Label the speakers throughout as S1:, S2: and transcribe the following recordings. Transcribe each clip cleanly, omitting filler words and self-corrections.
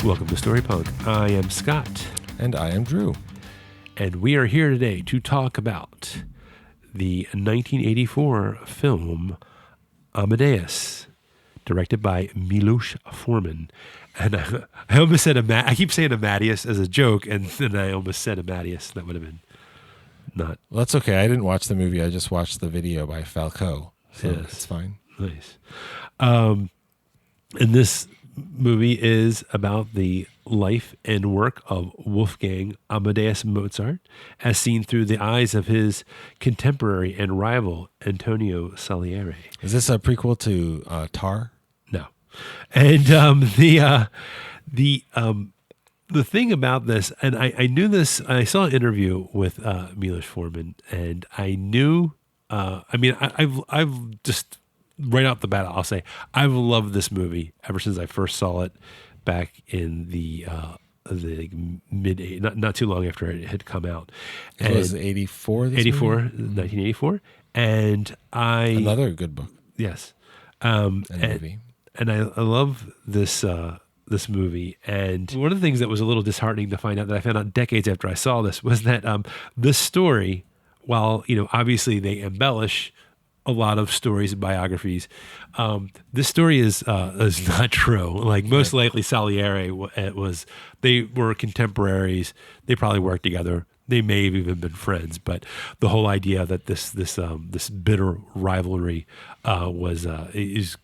S1: Welcome to Story Punk. I am Scott.
S2: And I am Drew.
S1: And we are here today to talk about the 1984 film Amadeus, directed by Miloš Forman. And I almost said I keep saying Amadeus as a joke, and then I almost said Amadeus. That would have been not.
S2: Well, that's okay. I didn't watch the movie. I just watched the video by Falco. So
S1: Yes.
S2: it's fine.
S1: Nice. And this movie is about the life and work of Wolfgang Amadeus Mozart, as seen through the eyes of his contemporary and rival Antonio Salieri.
S2: Is this a prequel to Tar?
S1: No, and the thing about this, and I knew this. I saw an interview with Miloš Forman, and I knew. I've just right off the bat, I'll say I've loved this movie ever since I first saw it back in the mid, not too long after it had come out.
S2: It was 84?
S1: 1984. And
S2: Another good book.
S1: Yes.
S2: And movie.
S1: And I love this movie. And one of the things that was a little disheartening to find out, that I found out decades after I saw this, was that this story, while, obviously they embellish a lot of stories and biographies, this story is not true. Like, most likely Salieri they were contemporaries. They probably worked together. They may have even been friends. But the whole idea that this bitter rivalry is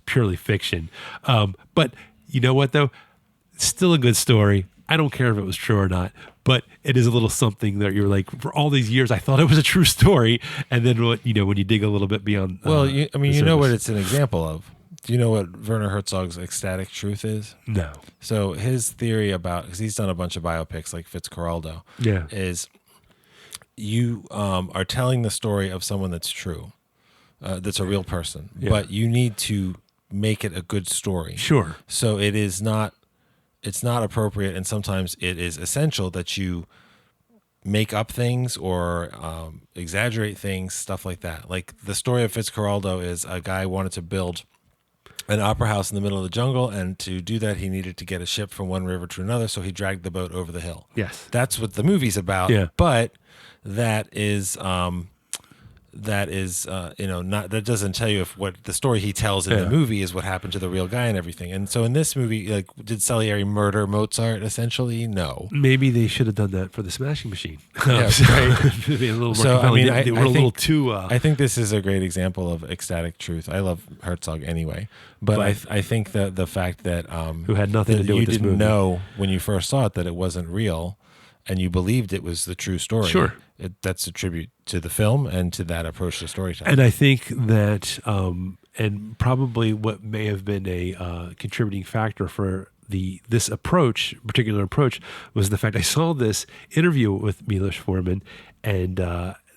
S1: purely fiction. But you know what though? It's still a good story. I don't care if it was true or not, but it is a little something that you're like, for all these years, I thought it was a true story. And then when you dig a little bit beyond.
S2: Well, you know what it's an example of. Do you know what Werner Herzog's ecstatic truth is?
S1: No.
S2: So his theory about, because he's done a bunch of biopics like Fitzcarraldo, is you are telling the story of someone that's true, that's a real person, but you need to make it a good story.
S1: Sure.
S2: So it's not appropriate, and sometimes it is essential that you make up things or exaggerate things, stuff like that. Like the story of Fitzcarraldo is a guy wanted to build an opera house in the middle of the jungle, and to do that he needed to get a ship from one river to another, so he dragged the boat over the hill.
S1: Yes.
S2: That's what the movie's about.
S1: Yeah.
S2: But that doesn't tell you if what the story he tells in the movie is what happened to the real guy and everything. And so in this movie, like, did Salieri murder Mozart essentially? No.
S1: Maybe they should have done that for the Smashing Machine.
S2: Yeah, right.
S1: Be a little more compelling. They were a little too.
S2: I think this is a great example of ecstatic truth. I love Herzog anyway, but I think that the fact that
S1: who had nothing to do with this movie,
S2: you didn't know when you first saw it that it wasn't real, and you believed it was the true story.
S1: Sure.
S2: That's a tribute to the film and to that approach to storytelling.
S1: And I think that, and probably what may have been a contributing factor for this particular approach, was the fact I saw this interview with Miloš Forman, and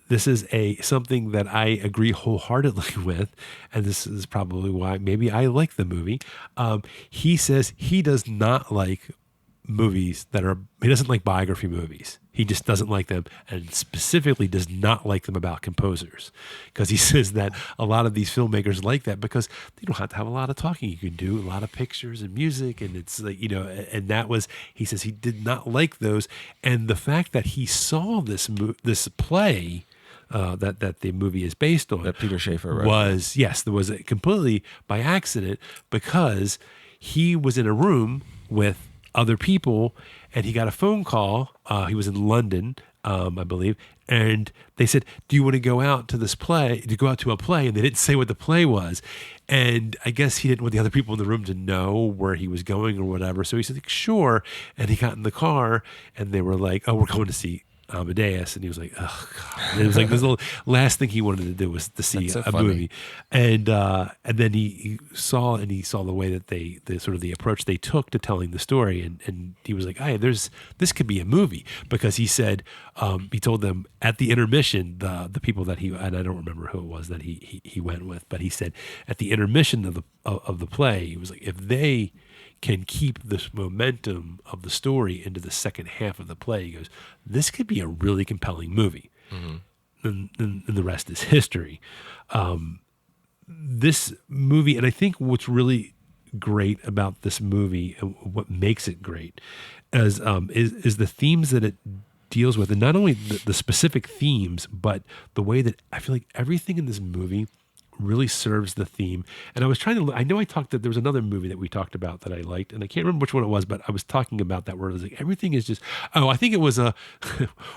S1: this is something that I agree wholeheartedly with, and this is probably why maybe I like the movie. He says he does not like movies he doesn't like biography movies. He just doesn't like them, and specifically does not like them about composers, because he says that a lot of these filmmakers like that because they don't have to have a lot of talking. You can do a lot of pictures and music, and it's like, and that was, he says he did not like those. And the fact that he saw this play that the movie is based on,
S2: that Peter Shaffer wrote,
S1: there was completely by accident, because he was in a room with other people, and he got a phone call. He was in London, I believe, and they said, "Do you want to go out to this play? To go out to a play?" And they didn't say what the play was, and I guess he didn't want the other people in the room to know where he was going or whatever. So he said, "Sure," and he got in the car, and they were like, "Oh, we're going to see Amadeus," and he was like, "Oh God!" And it was like this little last thing he wanted to do was to see a movie, and then he saw the way that the approach they took to telling the story, and he was like, "Hey, this could be a movie," because he said he told them at the intermission, the people that and I don't remember who it was that he went with, but he said at the intermission of the play, he was like, if they can keep this momentum of the story into the second half of the play, he goes, this could be a really compelling movie. Mm-hmm. And the rest is history. This movie, and I think what's really great about this movie and what makes it great is the themes that it deals with, and not only the specific themes, but the way that I feel like everything in this movie really serves the theme. And I was trying to, I know I talked that there was another movie that we talked about that I liked, and I can't remember which one it was, but I was talking about that where it was like everything is just, I think it was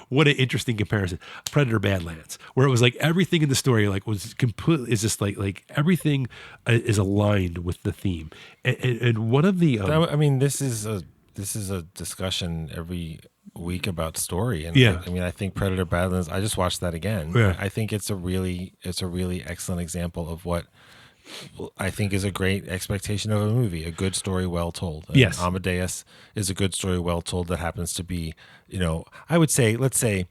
S1: what an interesting comparison, Predator Badlands, where it was like everything in the story like was completely, is just like everything is aligned with the theme. And one of the,
S2: I mean, this is a discussion every week about story, and
S1: Yeah.
S2: I mean, I think Predator Badlands, I just watched that again.
S1: Yeah.
S2: I think it's a really excellent example of what I think is a great expectation of a movie: a good story well told. And
S1: Yes.
S2: Amadeus is a good story well told that happens to be, I would say, let's say,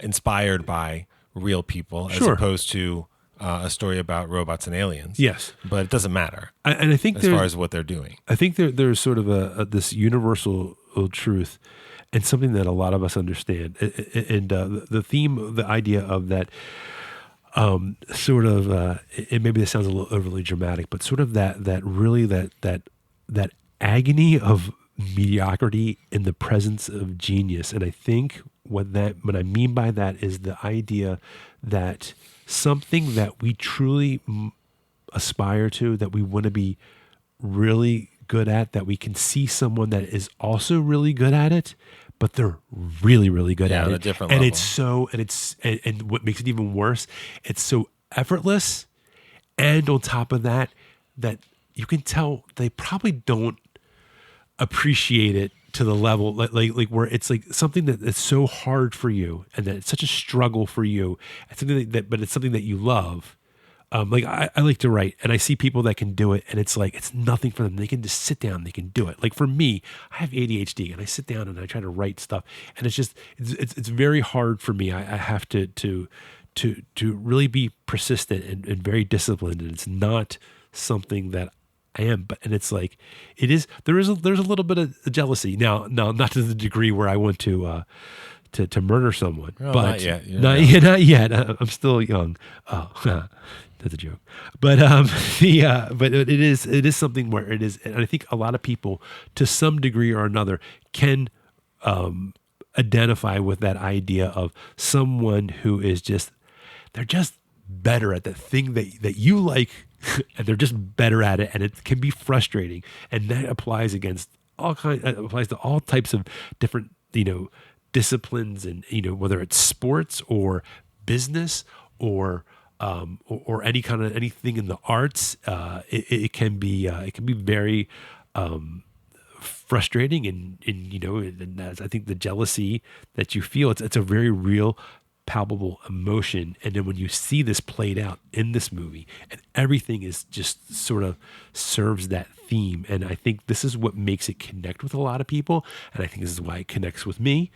S2: inspired by real people as
S1: Sure.
S2: opposed to a story about robots and aliens.
S1: Yes.
S2: But it doesn't matter
S1: and I think
S2: as far as what they're doing.
S1: I think there's sort of this universal truth and something that a lot of us understand. And the theme, the idea of that sort of, and maybe this sounds a little overly dramatic, but sort of that agony of mediocrity in the presence of genius. And I think what I mean by that is the idea that something that we truly aspire to, that we want to be really good at, that we can see someone that is also really good at it, but they're really, really good at
S2: on
S1: it.
S2: a different
S1: and
S2: level.
S1: And what makes it even worse, it's so effortless. And on top of that you can tell they probably don't appreciate it to the level like where it's like something that is so hard for you and that it's such a struggle for you. It's something but it's something that you love. Like I like to write, and I see people that can do it, and it's like it's nothing for them. They can just sit down, they can do it. Like for me, I have ADHD, and I sit down and I try to write stuff, and it's just it's very hard for me. I have to really be persistent and very disciplined, and it's not something that I am. But it's like there's a little bit of jealousy now, not to the degree where I want to murder someone,
S2: Well,
S1: but
S2: not yet. You're
S1: not yet. I'm still young. Oh, that's a joke. But but it is something where it is, and I think a lot of people, to some degree or another, can identify with that idea of someone who is they're just better at the thing that you like, and they're just better at it, and it can be frustrating, and that applies applies to all types of different disciplines, and whether it's sports or business or any kind of anything in the arts. It can be very frustrating, and that's, I think, the jealousy that you feel. It's a very real, palpable emotion. And then when you see this played out in this movie, and everything is just sort of serves that theme. And I think this is what makes it connect with a lot of people. And I think this is why it connects with me.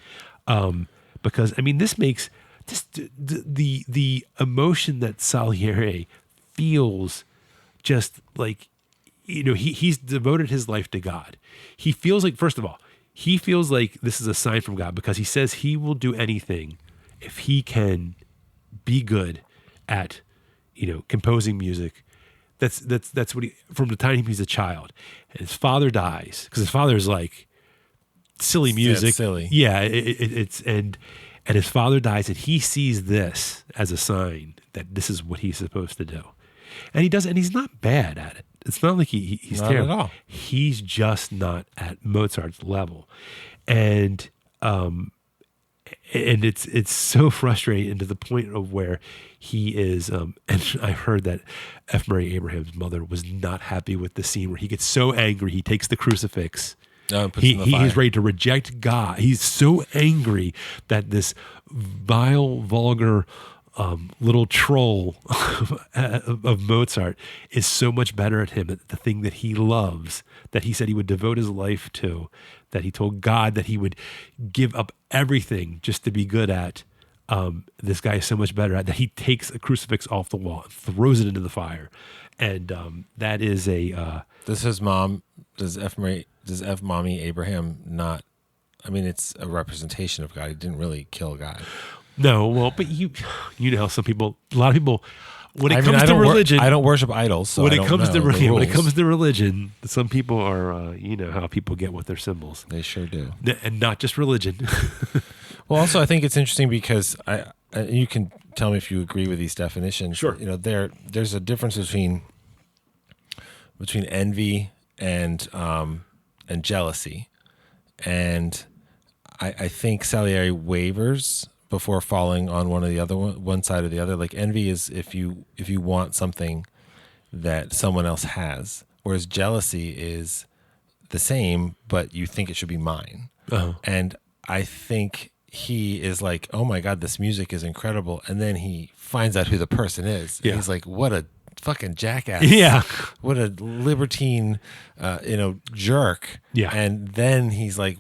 S1: Because I mean, this makes just the emotion that Salieri feels, just like, he's devoted his life to God. He feels like, first of all, he feels like this is a sign from God, because he says he will do anything if he can be good at, composing music. That's what from the time he's a child. And his father dies, because his father is like silly music.
S2: It's silly.
S1: Yeah. And his father dies, and he sees this as a sign that this is what he's supposed to do. And he does, and he's not bad at it. It's not like he's
S2: not
S1: terrible.
S2: at all.
S1: He's just not at Mozart's level. And it's so frustrating, to the point of where he is, and I heard that F. Murray Abraham's mother was not happy with the scene where he gets so angry, he takes the crucifix.
S2: No, puts it in the fire.
S1: He's ready to reject God. He's so angry that this vile, vulgar little troll of Mozart is so much better at him, at the thing that he loves, that he said he would devote his life to, that he told God that he would give up everything just to be good at. This guy is so much better at that. He takes a crucifix off the wall and throws it into the fire. And that is
S2: Does his mom, does F. Mommy Abraham not? I mean, it's a representation of God. He didn't really kill God.
S1: no, well, but you know, a lot of people when it comes to religion,
S2: I don't worship idols. So
S1: when
S2: I
S1: it
S2: don't
S1: comes
S2: know
S1: to
S2: the
S1: when it
S2: rules.
S1: comes to religion, some people are you know how people get with their symbols,
S2: They sure do.
S1: and not just religion.
S2: Well, also, I think it's interesting because you can tell me if you agree with these definitions.
S1: Sure.
S2: You know, there's a difference between envy and jealousy, and I think Salieri wavers before falling on one side or the other. Like envy is if you want something that someone else has, whereas jealousy is the same, but you think it should be mine.
S1: Uh-huh.
S2: And I think he is like, oh my God, this music is incredible. And then he finds out who the person is. And
S1: Yeah.
S2: he's like, what a fucking jackass.
S1: Yeah.
S2: What a libertine, jerk.
S1: Yeah.
S2: And then he's like,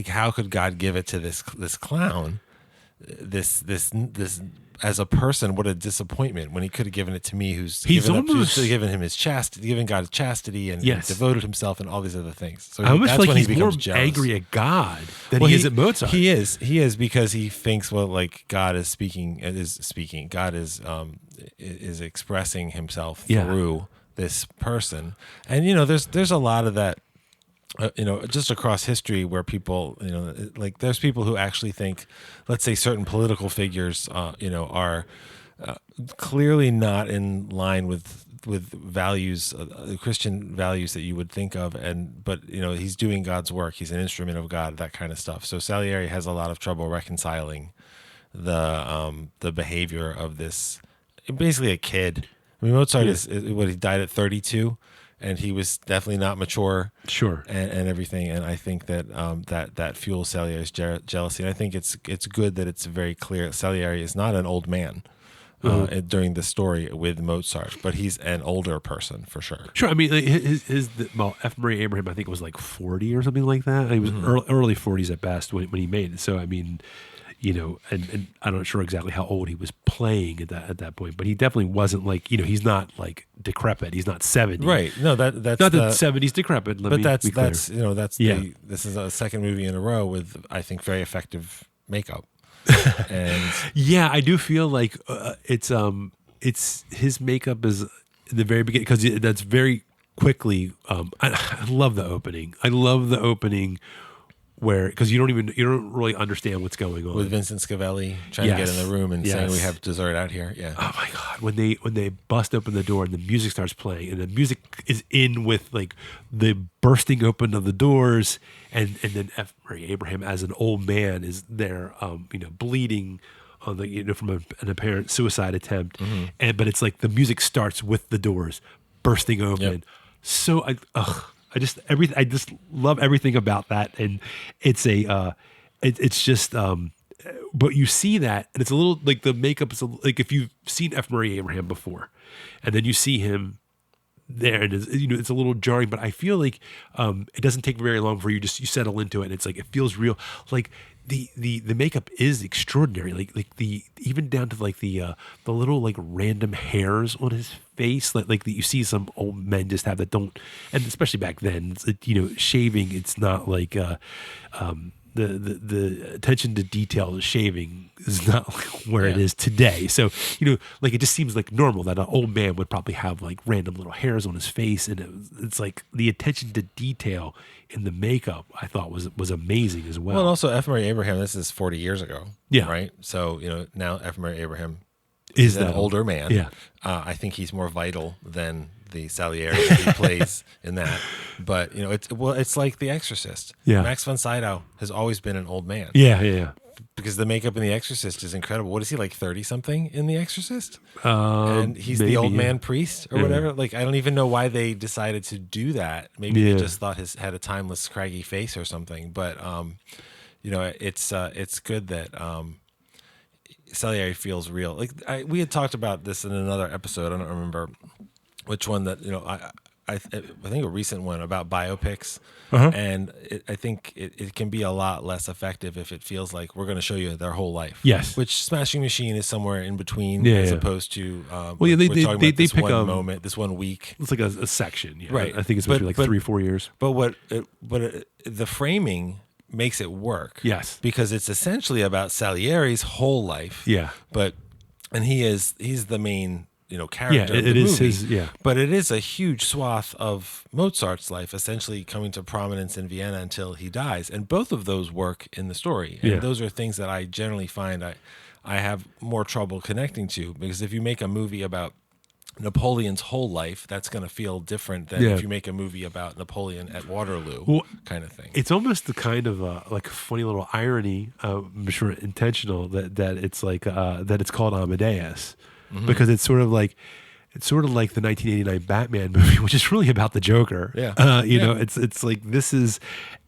S2: how could God give it to this clown? This as a person, what a disappointment when he could have given it to me, who's given him his given God chastity and
S1: Yes.
S2: devoted himself and all these other things. So
S1: I almost
S2: that's
S1: feel
S2: when
S1: like
S2: he
S1: he's more
S2: becomes jealous.
S1: angry at God than he is at Mozart.
S2: He is because he thinks, well, like God is speaking. God is expressing himself through this person, and there's a lot of that. Just across history where people, like there's people who actually think, let's say certain political figures, are clearly not in line with values, Christian values that you would think of. But he's doing God's work. He's an instrument of God, that kind of stuff. So Salieri has a lot of trouble reconciling the behavior of this, basically a kid. I mean, Mozart he died at 32. And he was definitely not mature,
S1: Sure,
S2: and everything. And I think that that fuels Salieri's jealousy. And I think it's good that it's very clear Salieri is not an old man during the story with Mozart, but he's an older person for sure.
S1: Sure. I mean, like F. Murray Abraham, I think was like 40 or something like that. He was early 40s at best when he made it. So I mean, and I'm not sure exactly how old he was playing at that point, but he definitely wasn't like, he's not like decrepit. He's not 70.
S2: Right. No, that's
S1: not that 70's decrepit. This is a second movie in a row with, I think, very effective makeup. And yeah, I do feel like it's his makeup is in the very beginning, because that's very quickly. I love the opening. Where, because you don't really understand what's going on
S2: with Vincent Schiavelli trying to get in the room and saying we have dessert out here. Yeah.
S1: Oh my God, when they bust open the door and the music starts playing, and the music is in with like the bursting open of the doors, and then F. Murray Abraham as an old man is there, bleeding on the from an apparent suicide attempt, but it's like the music starts with the doors bursting open.
S2: Yep.
S1: So I just love everything about that, and it's it's just but you see that, and it's a little like the makeup is like if you've seen F. Murray Abraham before, and then you see him there, and it's a little jarring, but I feel like it doesn't take very long for you settle into it, and it's like it feels real. Like the makeup is extraordinary, like the even down to like the little like random hairs on his face, like that you see some old men just have that don't, and especially back then, it's, shaving. It's not like the attention to detail of shaving is not where it is today. So, like it just seems like normal that an old man would probably have like random little hairs on his face. And it's like the attention to detail in the makeup, I thought was amazing as well.
S2: Well, and also F. Murray Abraham, this is 40 years ago.
S1: Yeah.
S2: Right. So, now F. Murray Abraham
S1: is
S2: an older man.
S1: Yeah.
S2: I think he's more vital than the Salieri that he plays in that. But, it's like The Exorcist.
S1: Yeah.
S2: Max von Sydow has always been an old man.
S1: Yeah.
S2: Because the makeup in The Exorcist is incredible. What is he, like 30-something in The Exorcist? And he's
S1: maybe,
S2: the old man priest or whatever. Like, I don't even know why they decided to do that. Maybe they just thought had a timeless, scraggy face or something. But, it's good that Salieri feels real. Like we had talked about this in another episode. I don't remember which one that, I think a recent one about biopics. And I think it can be a lot less effective if it feels like we're going to show you their whole life.
S1: Yes.
S2: Which Smashing Machine is somewhere in between, as opposed to
S1: they
S2: this
S1: pick
S2: one moment, this 1 week.
S1: It's like a section, yeah.
S2: Right.
S1: I think it's supposed to be like 3-4 years.
S2: But the framing makes it work.
S1: Yes.
S2: Because it's essentially about Salieri's whole life.
S1: Yeah.
S2: And he's the main character
S1: Yeah,
S2: of the
S1: it is
S2: movie.
S1: his. Yeah,
S2: But it is a huge swath of Mozart's life, essentially coming to prominence in Vienna until he dies. And both of those work in the story. And
S1: Yeah.
S2: those are things that I generally find I have more trouble connecting to, because if you make a movie about Napoleon's whole life, that's going to feel different than
S1: Yeah.
S2: if you make a movie about Napoleon at Waterloo,
S1: Well,
S2: kind of thing.
S1: it's almost the kind of like a funny little irony, I'm sure intentional, that it's like that it's called Amadeus, because it's sort of like the 1989 Batman movie, which is really about the Joker.
S2: Yeah.
S1: You know, it's like this is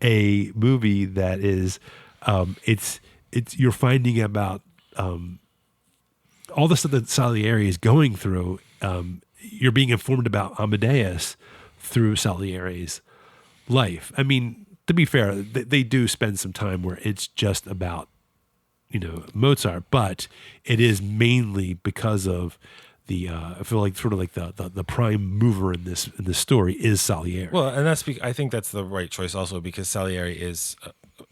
S1: a movie that is, it's you're finding about all the stuff that Salieri is going through. You're being informed about Amadeus through Salieri's life. I mean, to be fair, they do spend some time where it's just about, Mozart, but it is mainly because of I feel like sort of like the prime mover in this story is Salieri.
S2: Well, and I think that's the right choice also, because Salieri is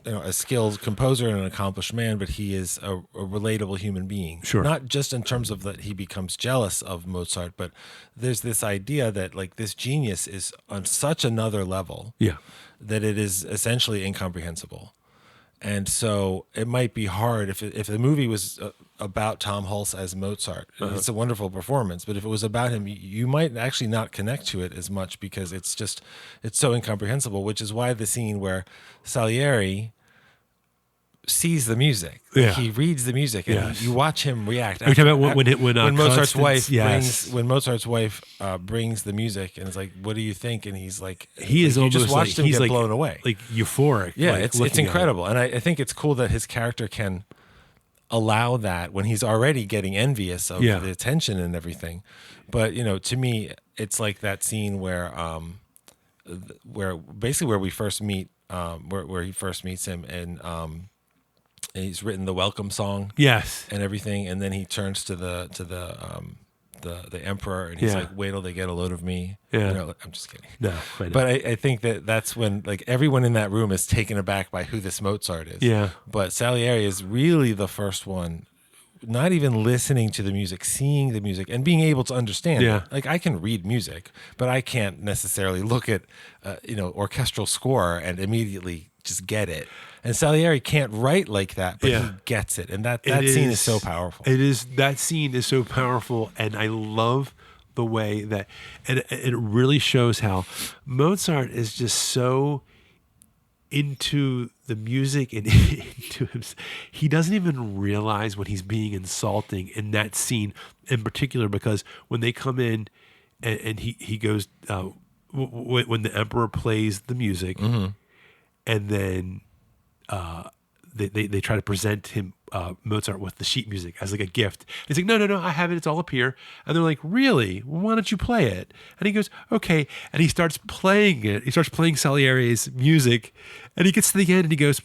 S2: a skilled composer and an accomplished man, but he is a relatable human being.
S1: Sure.
S2: Not just in terms of that he becomes jealous of Mozart, but there's this idea that like this genius is on such another level
S1: Yeah.
S2: that it is essentially incomprehensible. And so it might be hard if the movie was about Tom Hulce as Mozart. It's a wonderful performance, but if it was about him, you might actually not connect to it as much, because it's so incomprehensible, which is why the scene where Salieri sees the music,
S1: Yeah.
S2: he reads the music, and
S1: Yes.
S2: you watch him react.
S1: Are you talking about when
S2: Mozart's
S1: Constance-
S2: wife
S1: yes.
S2: brings the music, and it's like, what do you think? And he's like,
S1: He is
S2: you
S1: almost
S2: just watched
S1: like,
S2: him
S1: he's
S2: get
S1: like,
S2: blown away.
S1: like euphoric.
S2: Yeah,
S1: like,
S2: it's
S1: looking at it.
S2: incredible. And I think it's cool that his character can allow that when he's already getting envious of
S1: Yeah.
S2: the attention and everything. But, to me, it's like that scene where we first meet, where he first meets him, and he's written the welcome song
S1: Yes.
S2: and everything. And then he turns to the emperor, and he's
S1: Yeah.
S2: like, wait till they get a load of me.
S1: Yeah.
S2: I'm just kidding.
S1: No. I know.
S2: But I think that's when like everyone in that room is taken aback by who this Mozart is.
S1: Yeah.
S2: But Salieri is really the first one, not even listening to the music, seeing the music and being able to understand
S1: Yeah.
S2: it. Like I can read music, but I can't necessarily look at orchestral score and immediately just get it. And Salieri can't write like that, but
S1: Yeah.
S2: he gets it. And that
S1: It
S2: scene is so powerful.
S1: That scene is so powerful, and I love the way that, and it really shows how Mozart is just so into the music and into him. He doesn't even realize when he's being insulting in that scene in particular, because when they come in and he goes, when the emperor plays the music, and then they try to present him Mozart with the sheet music as like a gift. He's like, no, I have it. It's all up here. And they're like, really? Well, why don't you play it? And he goes, okay. And he starts playing it. He starts playing Salieri's music, and he gets to the end and he goes,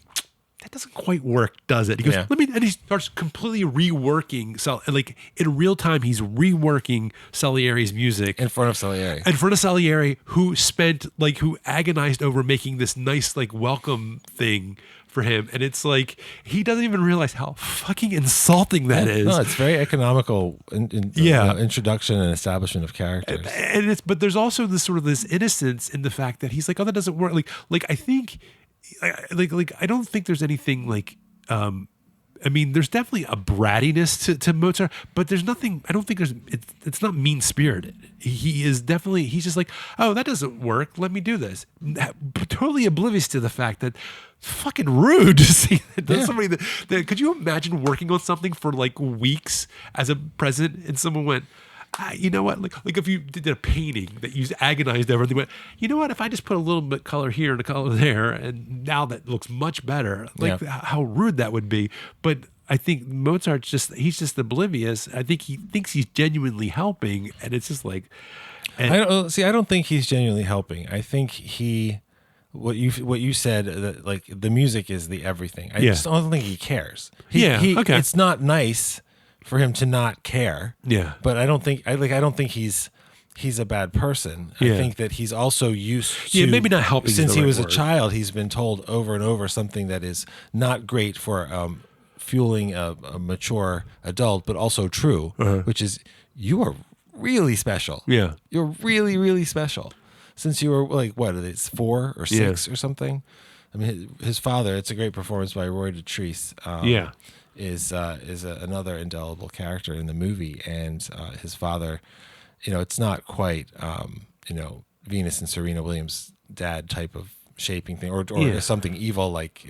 S1: that doesn't quite work, does it? He goes,
S2: Yeah.
S1: and he starts completely reworking. Like in real time, he's reworking Salieri's music
S2: In front of Salieri.
S1: in front of Salieri, who agonized over making this nice like welcome thing for him, and it's like he doesn't even realize how fucking insulting that is.
S2: No, it's very economical introduction and establishment of characters.
S1: And but there's also this innocence in the fact that he's like, oh, that doesn't work. Like I think, I don't think there's anything like. I mean, there's definitely a brattiness to Mozart, but there's nothing. I don't think it's not mean spirited. He's just like, oh, that doesn't work. Let me do this. Totally oblivious to the fact that fucking rude to see that
S2: Yeah.
S1: somebody that could you imagine working on something for like weeks as a president, and someone went, you know what? Like if you did a painting that you agonized over, and they went, you know what? If I just put a little bit color here and a color there, and now that looks much better. Like how rude that would be. But I think Mozart's he's just oblivious. I think he thinks he's genuinely helping, and it's just like,
S2: I don't think he's genuinely helping. I think what you said, that like the music is the everything. I just don't think he cares. Okay. It's not nice for him to not care.
S1: Yeah.
S2: But I don't think he's a bad person.
S1: Yeah.
S2: I think that he's also used to
S1: maybe not helping is
S2: since
S1: the
S2: he
S1: right
S2: was a
S1: word.
S2: child. He's been told over and over something that is not great for fueling a mature adult, but also true, which is you are really special.
S1: Yeah.
S2: You're really, really special. Since you were like, what, it's 4 or 6 or something? I mean, his father, it's a great performance by Roy Dotrice. Is another indelible character in the movie. And his father, it's not quite, Venus and Serena Williams' dad type of shaping thing, or something evil like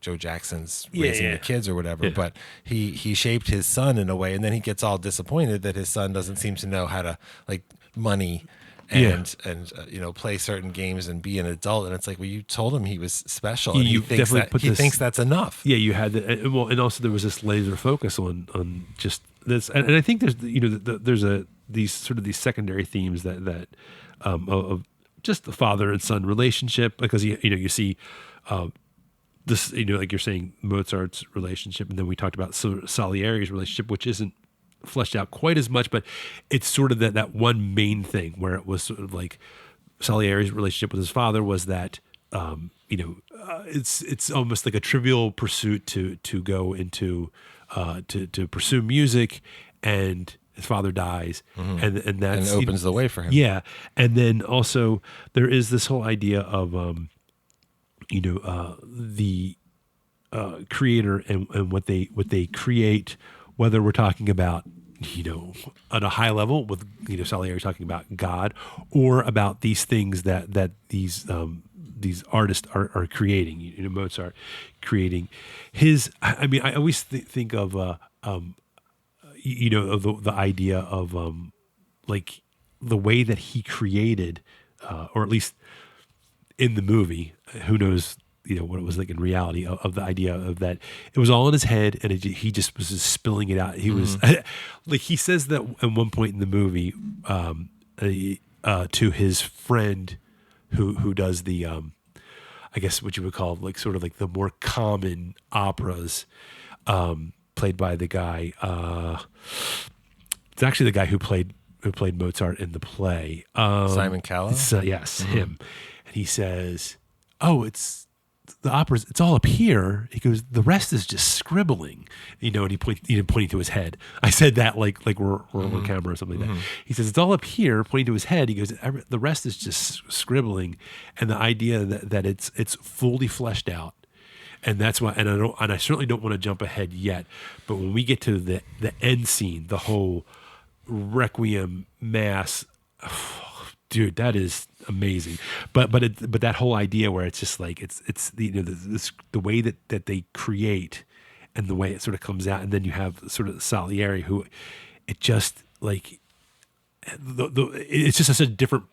S2: Joe Jackson's raising the kids or whatever. But he shaped his son in a way, and then he gets all disappointed that his son doesn't seem to know how to money and play certain games and be an adult. And it's like, well, you told him he was special, and he thinks that's enough.
S1: Yeah, you had that. Well, and also there was this laser focus on just this, and I think there's these secondary themes that of just the father and son relationship, because you see this, like you're saying, Mozart's relationship, and then we talked about Salieri's relationship, which isn't fleshed out quite as much, but it's sort of that one main thing where it was sort of like Salieri's relationship with his father was that it's almost like a trivial pursuit to go into to pursue music, and his father dies, and that's,
S2: and it opens the way for him.
S1: Yeah, and then also there is this whole idea of the creator and what they create, whether we're talking about at a high level with Salieri talking about God, or about these things that these artists are creating. Mozart creating his. I mean, I always think of the idea of like the way that he created, or at least in the movie. Who knows? What it was like in reality, of the idea of that it was all in his head, and he just was just spilling it out. He was like, he says that at one point in the movie to his friend who does the I guess what you would call like sort of like the more common operas, played by the guy. It's actually the guy who played Mozart in the play.
S2: Simon Cowell.
S1: Yes, him. And he says, "Oh, it's the opera's. It's all up here." He goes, "The rest is just scribbling." And he pointing to his head. I said that like we're on camera or something like that. He says, "It's all up here," pointing to his head. He goes, "The rest is just scribbling," and the idea that it's fully fleshed out. And that's why, and I certainly don't want to jump ahead yet, but when we get to the end scene, the whole Requiem Mass, dude, that is amazing. But that whole idea where it's just like it's the way that they create and the way it sort of comes out, and then you have sort of Salieri, who it just like it's just such a different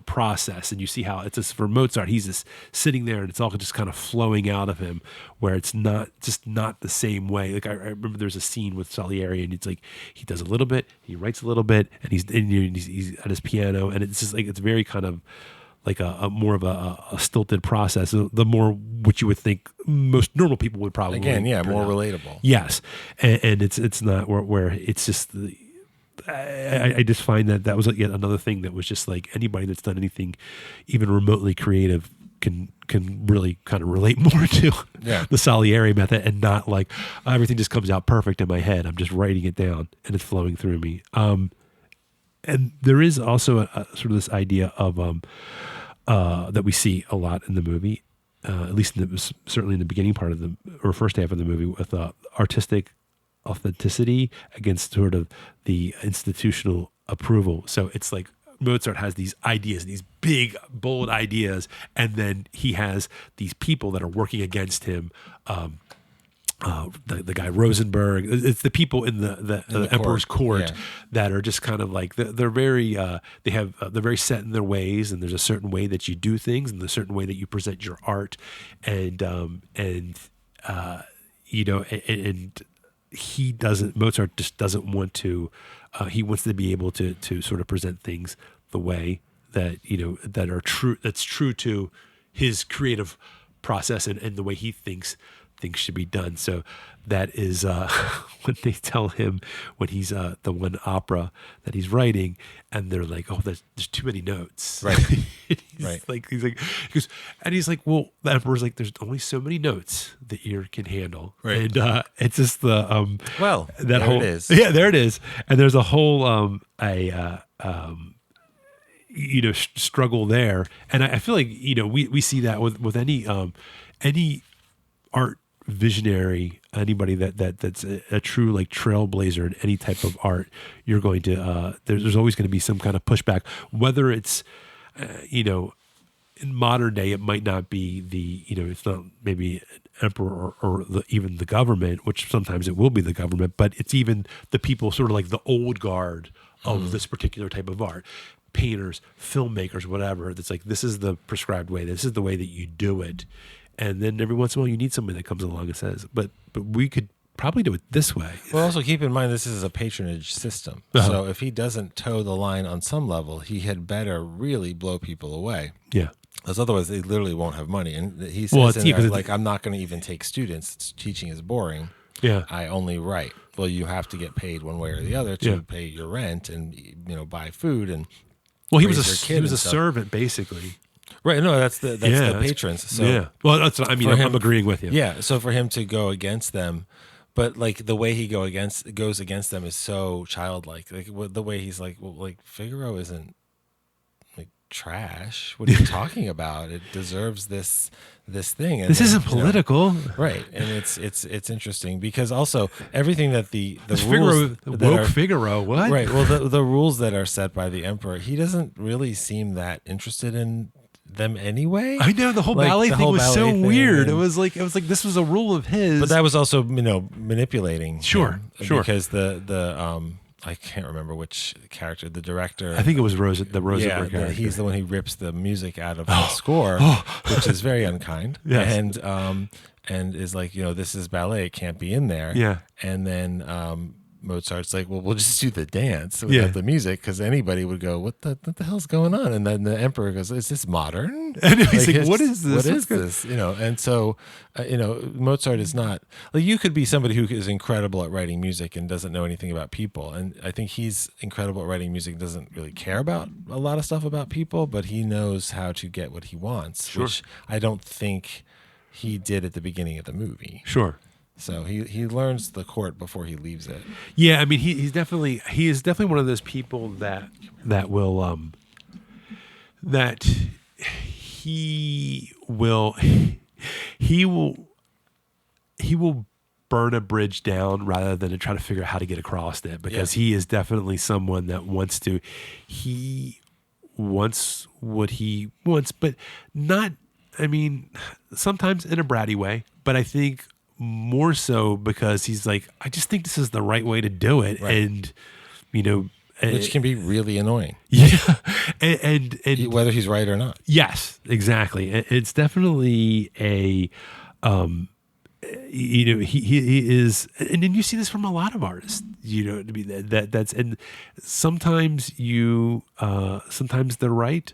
S1: process. And you see how it's just for Mozart, he's just sitting there and it's all just kind of flowing out of him, where it's not the same way. Like I remember there's a scene with Salieri, and it's like he does a little bit, he writes a little bit, and he's at his piano, and it's just like it's very kind of like a more of a stilted process, the more what you would think most normal people would probably
S2: more relatable.
S1: Yes, and it's not where it's just the. I just find that was yet another thing that was just like anybody that's done anything even remotely creative can really kind of relate more to the Salieri method, and not like everything just comes out perfect in my head. I'm just writing it down and it's flowing through me. And there is also a sort of this idea of that we see a lot in the movie, at least certainly in the beginning part of or first half of the movie, with artistic authenticity against sort of the institutional approval. So it's like Mozart has these ideas, these big, bold ideas, and then he has these people that are working against him. The guy Rosenberg, it's the people in the emperor's court that are just kind of like they're very they're very set in their ways, and there's a certain way that you do things, and a certain way that you present your art, and Mozart just doesn't want to. He wants to be able to sort of present things the way that that are true. That's true to his creative process and the way he thinks things should be done. So that is when they tell him when he's the one opera that he's writing, and they're like, "Oh, there's too many notes."
S2: Right.
S1: He's like, "Well," the emperor's like, "There's only so many notes the ear can handle."
S2: Right.
S1: And it's just the
S2: Well,
S1: that
S2: there
S1: whole
S2: it is.
S1: yeah, there it is. And there's a whole struggle there, and I feel like we see that with any art visionary, anybody that's a true like trailblazer in any type of art. You're going to there's always going to be some kind of pushback, whether it's in modern day it might not be it's not maybe an emperor or even the government, which sometimes it will be the government, but it's even the people sort of like the old guard of this particular type of art. Painters, filmmakers, whatever. That's like, this is the prescribed way. This is the way that you do it. And then every once in a while, you need somebody that comes along and says, "But we could probably do it this way."
S2: Well, also keep in mind this is a patronage system. So if he doesn't toe the line on some level, he had better really blow people away.
S1: Yeah.
S2: Because otherwise, they literally won't have money. And he says, I'm not going to even take students. Teaching is boring.
S1: Yeah.
S2: I only write. Well, you have to get paid one way or the other to pay your rent and buy food and.
S1: Well, he was a servant basically.
S2: Right. No, that's the patrons. So
S1: yeah. Well, that's what I mean. I'm agreeing with you.
S2: Yeah. So for him to go against them, but like the way he goes against them is so childlike. Like the way he's like, well, like Figaro isn't like trash. What are you talking about? It deserves this thing. And
S1: this isn't political,
S2: right? And it's interesting because also everything that the
S1: rules
S2: Figaro,
S1: Figaro, what?
S2: Right. Well, the rules that are set by the emperor, he doesn't really seem that interested in them anyway.
S1: I know the whole ballet thing was so weird. It was like this was a rule of his,
S2: but that was also manipulating.
S1: Sure.
S2: Because the I can't remember which character, the director.
S1: I think it was the Rosenberg character.
S2: He's the one who rips the music out of the score, which is very unkind.
S1: Yes.
S2: And is like, this is ballet, it can't be in there.
S1: Yeah.
S2: And then Mozart's like, well, we'll just do the dance without the music, because anybody would go, what the hell's going on? And then the emperor goes, is this modern?
S1: And he's like, what is this?
S2: What is this? And so, Mozart is not, like, you could be somebody who is incredible at writing music and doesn't know anything about people. And I think he's incredible at writing music, doesn't really care about a lot of stuff about people, but he knows how to get what he wants, which I don't think he did at the beginning of the movie.
S1: Sure.
S2: So he learns the court before he leaves it.
S1: Yeah, I mean he is definitely one of those people that will that he will burn a bridge down rather than to try to figure out how to get across it, because he is definitely someone that wants what he wants, but not, I mean, sometimes in a bratty way, but I think more so because he's like, I just think this is the right way to do it. Right. And,
S2: which can be really annoying.
S1: Yeah. And
S2: whether he's right or not.
S1: Yes, exactly. It's definitely a, he is, and then you see this from a lot of artists, that's, and sometimes sometimes they're right.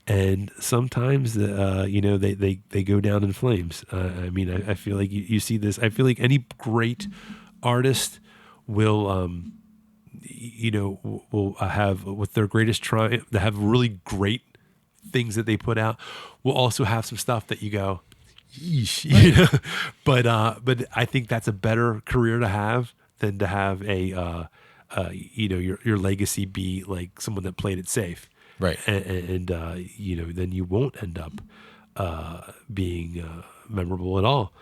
S1: And sometimes, they go down in flames. I mean, I feel like you see this. I feel like any great artist will, will have, with their greatest triumph, they have really great things that they put out. Will also have some stuff that you go, yeesh, but I think that's a better career to have than to have your legacy be like someone that played it safe.
S2: Right.
S1: And then you won't end up being memorable at all.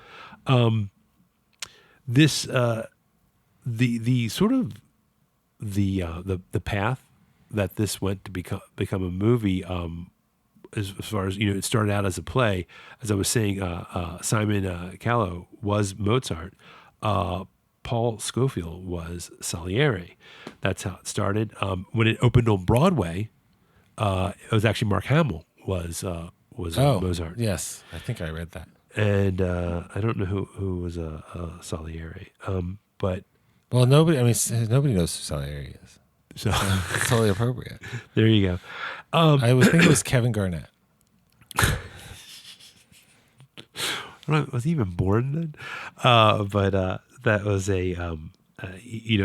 S1: This the sort of the path that this went to become a movie, as far as it started out as a play. As I was saying, Simon Callow was Mozart. Paul Scofield was Salieri. That's how it started. When it opened on Broadway, it was actually Mark Hamill was Mozart.
S2: Yes, I think I read that.
S1: And I don't know who was Salieri, but
S2: nobody knows who Salieri is, so it's totally appropriate.
S1: There you go.
S2: I would think it was Kevin Garnett.
S1: was he even born then? But that was a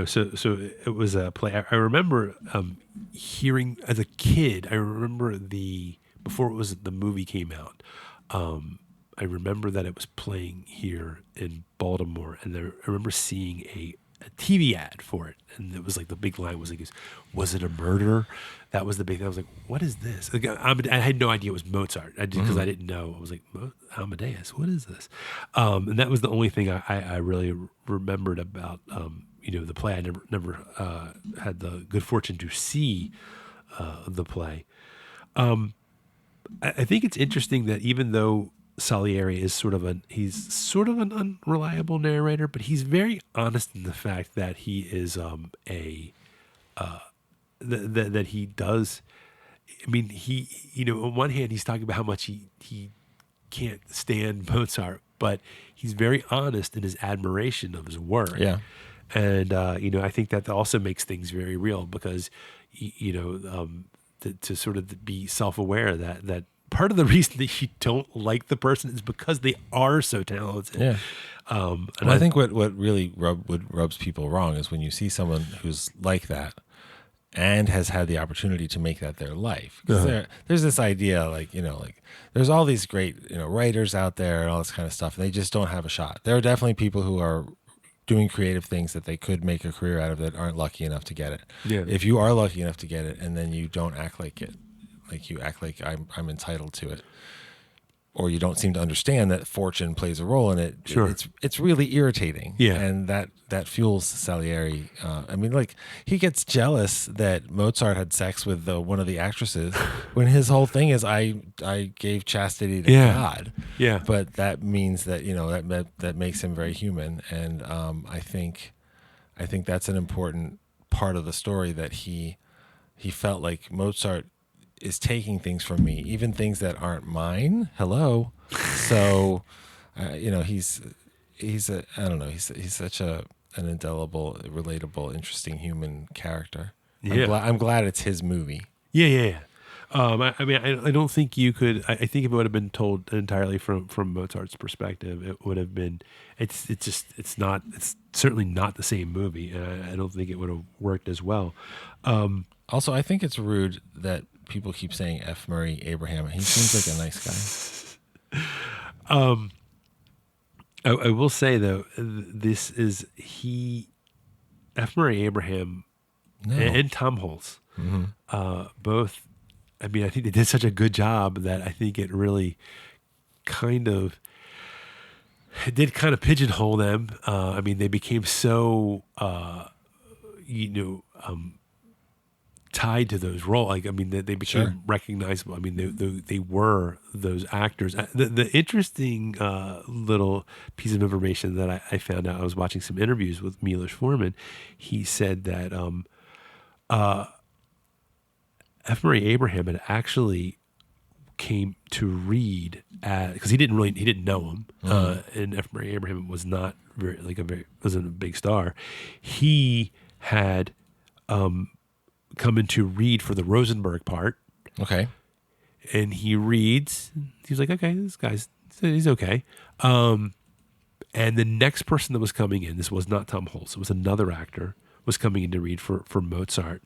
S1: so it was a play. I remember hearing as a kid. I remember before the movie came out. I remember that it was playing here in Baltimore, and I remember seeing a TV ad for it, and it was like the big line was like, "Was it a murder?" That was the big thing. I was like, "What is this?" Like, I had no idea it was Mozart. Because I didn't know. I was like, Amadeus, what is this? And that was the only thing I really remembered about the play. I never had the good fortune to see the play. I think it's interesting that even though Salieri is he's sort of an unreliable narrator, but he's very honest in the fact that he is that he does. I mean, on one hand, he's talking about how much he can't stand Mozart, but he's very honest in his admiration of his work.
S2: Yeah.
S1: And I think that also makes things very real because to sort of be self-aware that part of the reason that you don't like the person is because they are so talented.
S2: Yeah.
S1: And
S2: I think what really rubs people wrong is when you see someone who's like that and has had the opportunity to make that their life. 'Cause there's this idea like there's all these great, writers out there and all this kind of stuff, and they just don't have a shot. There are definitely people who are doing creative things that they could make a career out of that aren't lucky enough to get it.
S1: Yeah.
S2: If you are lucky enough to get it and then you don't act like it, like you act like I'm entitled to it, or you don't seem to understand that fortune plays a role in it.
S1: Sure.
S2: It's really irritating.
S1: Yeah.
S2: And that fuels Salieri. I mean, like, he gets jealous that Mozart had sex with one of the actresses when his whole thing is, I gave chastity to God.
S1: Yeah.
S2: But that means that, that makes him very human. And I think that's an important part of the story, that he felt like Mozart is taking things from me, even things that aren't mine. Hello. So, he's such an indelible, relatable, interesting human character.
S1: Yeah.
S2: I'm glad it's his movie.
S1: Yeah. I mean, I don't think you could. I think if it would have been told entirely from Mozart's perspective, it would have been. It's certainly not the same movie. I don't think it would have worked as well.
S2: Also, I think it's rude that people keep saying F. Murray Abraham. He seems like a nice guy.
S1: I will say though, F. Murray Abraham and Tom Hulce, both. I mean, I think they did such a good job that I think it really did pigeonhole them. I mean, they became so tied to those roles. Like, I mean, they became recognizable. I mean, they were those actors. The interesting little piece of information that I found out, I was watching some interviews with Miloš Forman. He said that F. Murray Abraham had actually came to read because he didn't know him, and F. Murray Abraham was not wasn't a big star. He had come in to read for the Rosenberg part.
S2: Okay.
S1: And he reads. He's like, okay, he's okay. And the next person that was coming in, this was not Tom Hulce, it was another actor, was coming in to read for Mozart.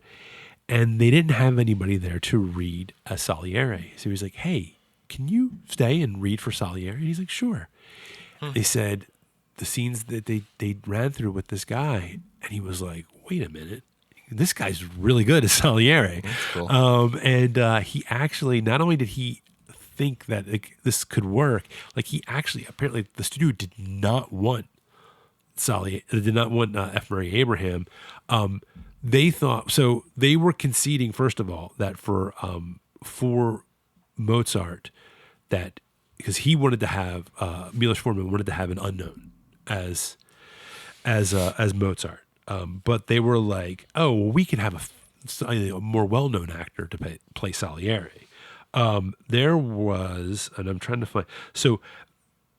S1: And they didn't have anybody there to read a Salieri. So he was like, hey, can you stay and read for Salieri? And he's like, sure. They said the scenes that they ran through with this guy, and he was like, wait a minute. This guy's really good as Salieri.
S2: That's cool.
S1: And he actually, not only did he think that this could work, like he actually, apparently the studio did not want F. Murray Abraham. They thought, so they were conceding, first of all, that for Mozart, that because he wanted to have, Miloš Forman wanted to have an unknown as Mozart. But they were like, oh, well, we can have a more well-known actor to play Salieri. There was, and I'm trying to find, so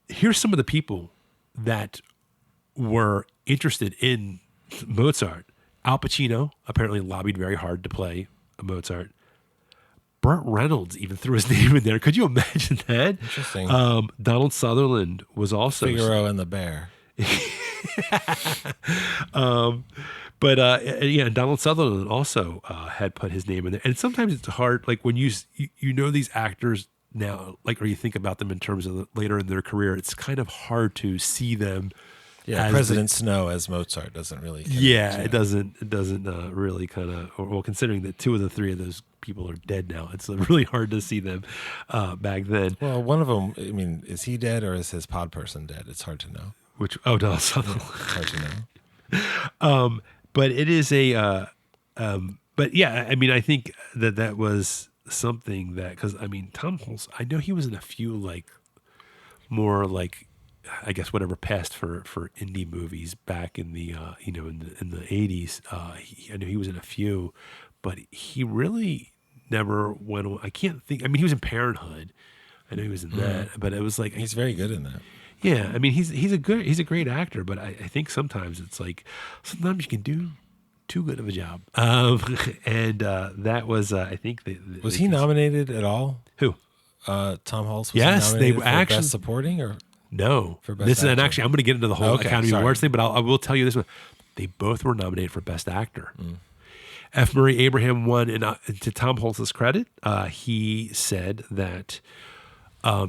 S1: here's some of the people that were interested in Mozart. Al Pacino apparently lobbied very hard to play Mozart. Burt Reynolds even threw his name in there. Could you imagine that?
S2: Interesting.
S1: Donald Sutherland was also
S2: Figaro and the Bear.
S1: But yeah, Donald Sutherland also had put his name in there. And sometimes it's hard, like when you know these actors now, like, or you think about them in terms of later in their career, it's kind of hard to see them.
S2: Yeah, President Snow as Mozart doesn't really.
S1: Yeah, it doesn't really kind of. Well, considering that 2 of the 3 of those people are dead now, it's really hard to see them back then.
S2: Well, one of them. I mean, is he dead or is his pod person dead? It's hard to know.
S1: Donald Sutherland.
S2: Hard to know.
S1: But it is a. But yeah, I mean, I think that was something that, because I mean, Tom Hulce, I know he was in a few like more like, I guess whatever passed for indie movies back in the in the 80s. I know he was in a few, but he really never went. I can't think. I mean, he was in Parenthood. I know he was in that, but it was like
S2: he's very good in that.
S1: Yeah, I mean, he's a great actor, but I think sometimes it's like sometimes you can do too good of a job. And that was I think
S2: was he nominated at all?
S1: Who?
S2: Tom Hulce.
S1: Yes, they were
S2: for
S1: actually
S2: best supporting or
S1: no.
S2: For best
S1: this is, and
S2: actor?
S1: actually I'm going to get into the whole Academy
S2: sorry.
S1: Awards thing, but I will tell you this one: they both were nominated for best actor. F. Murray Abraham won, and to Tom Hulce's credit, he said that.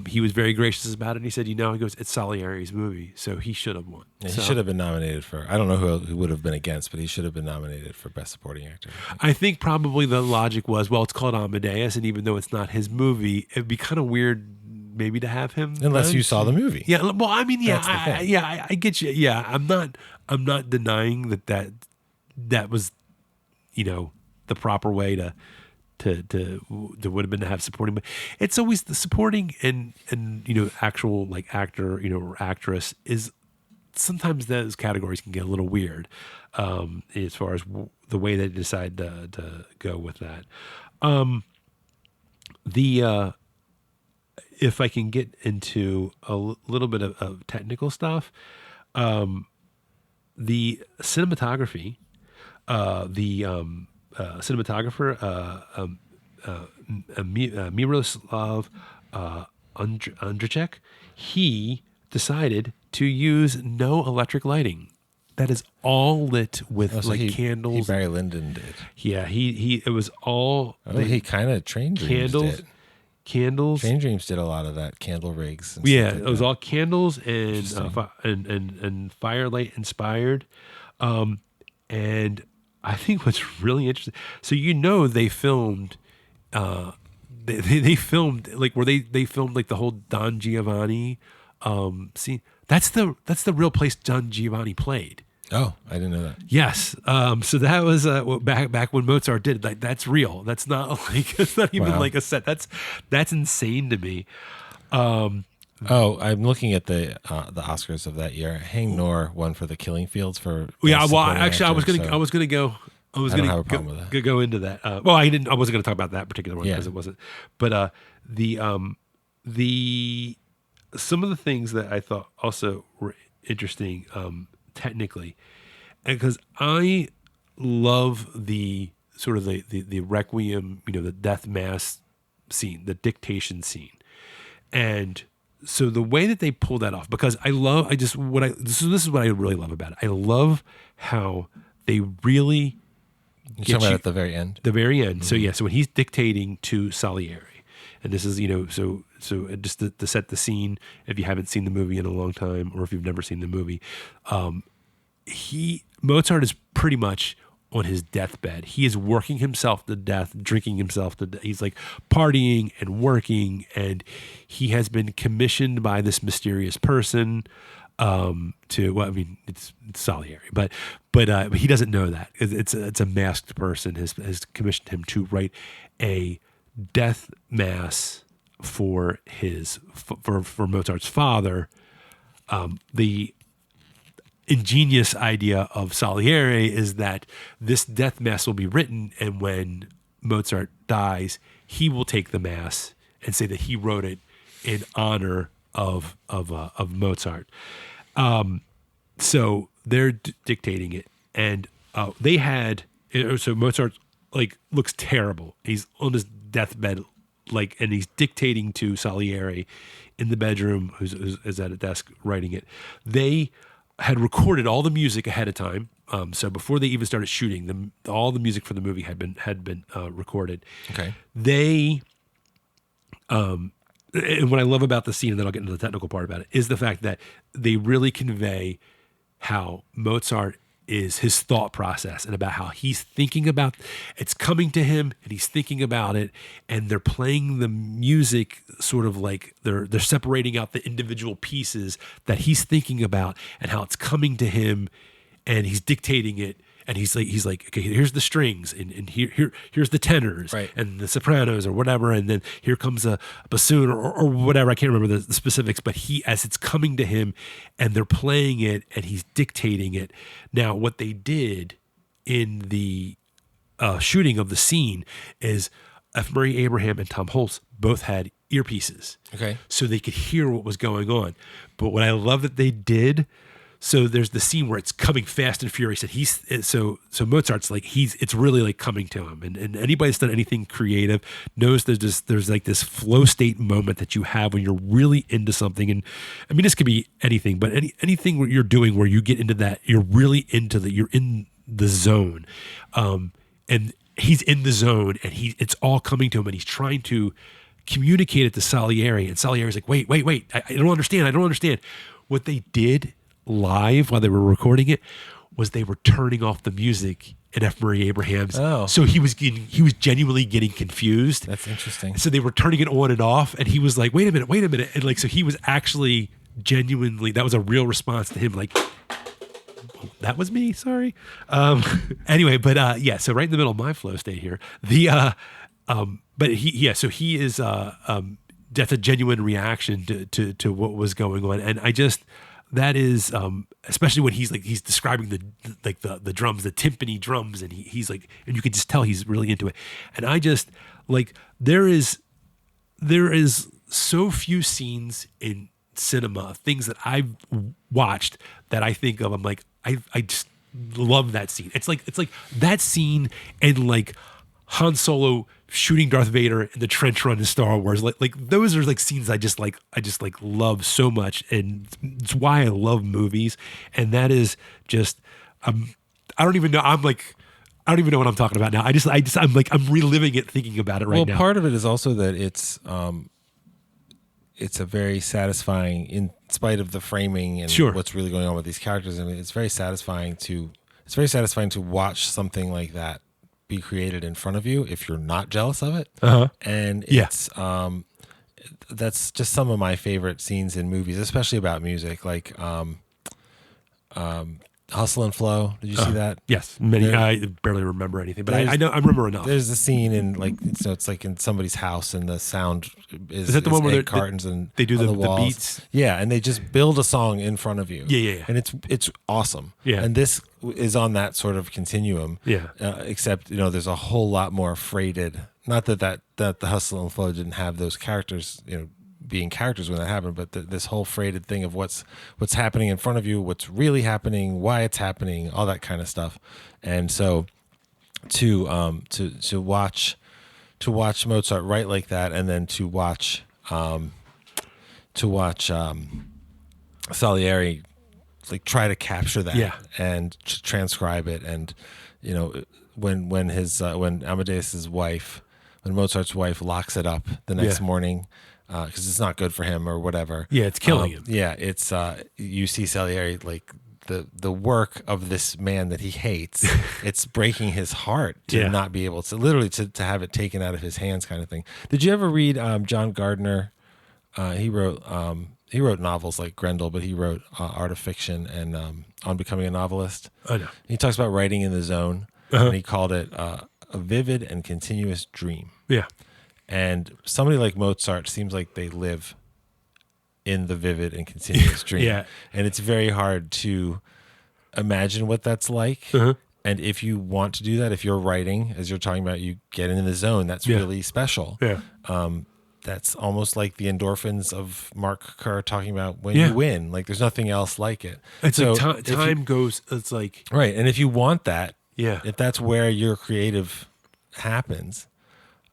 S1: He was very gracious about it. And he said, he goes, it's Salieri's movie, so he should have won.
S2: Yeah, he should have been nominated for, I don't know who would have been against, but he should have been nominated for Best Supporting Actor.
S1: I think probably the logic was, well, it's called Amadeus, and even though it's not his movie, it'd be kind of weird maybe to have him.
S2: Unless you saw the movie.
S1: Yeah, well, I mean, yeah,
S2: That's the thing.
S1: I get you. Yeah, I'm not denying that was, the proper way to would have been to have supporting, but it's always the supporting and actual like actor or actress is sometimes those categories can get a little weird as far as the way they decide to go with that. If I can get into a little bit of technical stuff, the cinematography, cinematographer Miroslav Andrzejczyk, he decided to use no electric lighting. That is all lit with candles.
S2: He Barry Lyndon did.
S1: Yeah, it was all.
S2: He kind of Train Dreams did.
S1: Candles.
S2: Train Dreams did a lot of that, candle rigs. And
S1: Yeah,
S2: stuff like
S1: it was
S2: that.
S1: all candles and firelight inspired, and I think what's really interesting. So they filmed, they filmed like where they filmed like the whole Don Giovanni scene. That's the real place Don Giovanni played.
S2: Oh, I didn't know that.
S1: Yes. So that was back when Mozart did. Like that's real. That's not like it's not even like a set. That's insane to me.
S2: I'm looking at the Oscars of that year. Hang Nor won for The Killing Fields for.
S1: Yeah, well, actually, I was gonna go. I
S2: don't have a problem with that.
S1: Go into that. Well, I didn't. I wasn't going to talk about that particular one because it wasn't. But the some of the things that I thought also were interesting technically, and because I love the sort of the requiem, the death mass scene, the dictation scene, and so the way that they pull that off, because this is what I really love about it. I love how they really.
S2: You're talking about at the very end?
S1: The very end. Mm-hmm. So when he's dictating to Salieri, and this is, so just to set the scene, if you haven't seen the movie in a long time, or if you've never seen the movie, Mozart is pretty much on his deathbed. He is working himself to death, drinking himself to death. He's like partying and working, and he has been commissioned by this mysterious person it's Salieri, but he doesn't know that it's a masked person has commissioned him to write a death mass for Mozart's father. The ingenious idea of Salieri is that this death mass will be written, and when Mozart dies, he will take the mass and say that he wrote it in honor of Mozart. So they're dictating it, and they had, so Mozart's like looks terrible. He's on his deathbed, like, and he's dictating to Salieri in the bedroom, who's at a desk writing it. They had recorded all the music ahead of time. So before they even started shooting, all the music for the movie had been recorded.
S2: Okay.
S1: They, and what I love about the scene, and then I'll get into the technical part about it, is the fact that they really convey how Mozart is his thought process and about how he's thinking about it's coming to him and he's thinking about it, and they're playing the music sort of like they're separating out the individual pieces that he's thinking about and how it's coming to him, and he's dictating it, and he's like okay, here's the strings, and here's the tenors,
S2: right,
S1: and the sopranos or whatever, and then here comes a bassoon or whatever, I can't remember the specifics, but as it's coming to him and they're playing it and he's dictating it. Now what they did in the shooting of the scene is F. Murray Abraham and Tom Hulce both had earpieces,
S2: okay,
S1: so they could hear what was going on. But what I love that they did, so there's the scene where it's coming fast and furious, and so Mozart's like it's really like coming to him, and anybody that's done anything creative knows there's like this flow state moment that you have when you're really into something. And I mean, this could be anything, but anything you're doing where you get into that, you're really you're in the zone, and he's in the zone, and it's all coming to him, and he's trying to communicate it to Salieri, and Salieri's like, wait, I don't understand. What they did live while they were recording it was they were turning off the music in F. Murray Abraham's.
S2: Oh.
S1: So he was genuinely getting confused.
S2: That's interesting.
S1: So they were turning it on and off, and he was like, wait a minute. And like, so he was actually genuinely, that was a real response to him, like, that was me, sorry. Anyway, but yeah, so right in the middle of my flow state here, but so he is, that's a genuine reaction to what was going on. And that is, especially when he's describing the drums, the timpani drums, and he's like, and you can just tell he's really into it. And I just like, there is so few scenes in cinema, things that I've watched that I think of, I'm like, I just love that scene. It's like that scene and like Han Solo shooting Darth Vader in the trench run in Star Wars. Like those are like scenes I just love so much, and it's why I love movies. And that is just I don't even know. I don't even know what I'm talking about now. I'm reliving it, thinking about it right now.
S2: Well, part of it is also that it's a very satisfying, in spite of the framing and what's really going on with these characters. I mean, it's very satisfying to watch something like that be created in front of you if you're not jealous of it. And it's that's just some of my favorite scenes in movies, especially about music, like Hustle and Flow. Did you see that?
S1: Yes. I barely remember anything, but I know I remember enough.
S2: There's a scene in like it's like in somebody's house, and the sound is
S1: that the one where
S2: cartons and
S1: they do the
S2: walls.
S1: beats?
S2: Yeah, and they just build a song in front of you.
S1: Yeah.
S2: And it's awesome.
S1: Yeah.
S2: And this is on that sort of continuum.
S1: Yeah.
S2: Except there's a whole lot more freighted. Not that the Hustle and Flow didn't have those characters, being characters when that happened, but this whole freighted thing of what's happening in front of you, what's really happening, why it's happening, all that kind of stuff. And so to watch Mozart write like that, and then to watch Salieri like try to capture that and transcribe it, and when Amadeus's wife, when Mozart's wife locks it up the next morning, because it's not good for him or whatever.
S1: Yeah, it's killing him.
S2: Yeah, it's you see Salieri, like the work of this man that he hates. It's breaking his heart to not be able to literally to have it taken out of his hands, kind of thing. Did you ever read John Gardner? He wrote novels like Grendel, but he wrote Art of Fiction and On Becoming a Novelist.
S1: I know.
S2: He talks about writing in the zone, and he called it a vivid and continuous dream.
S1: Yeah.
S2: And somebody like Mozart seems like they live in the vivid and continuous dream.
S1: Yeah.
S2: And it's very hard to imagine what that's like. And if you want to do that, if you're writing, as you're talking about, you get in the zone, that's really special.
S1: Yeah.
S2: That's almost like the endorphins of Mark Kerr talking about when you win. Like there's nothing else like it.
S1: It's so like time goes, it's like...
S2: Right. And if you want that,
S1: if
S2: that's where your creative happens,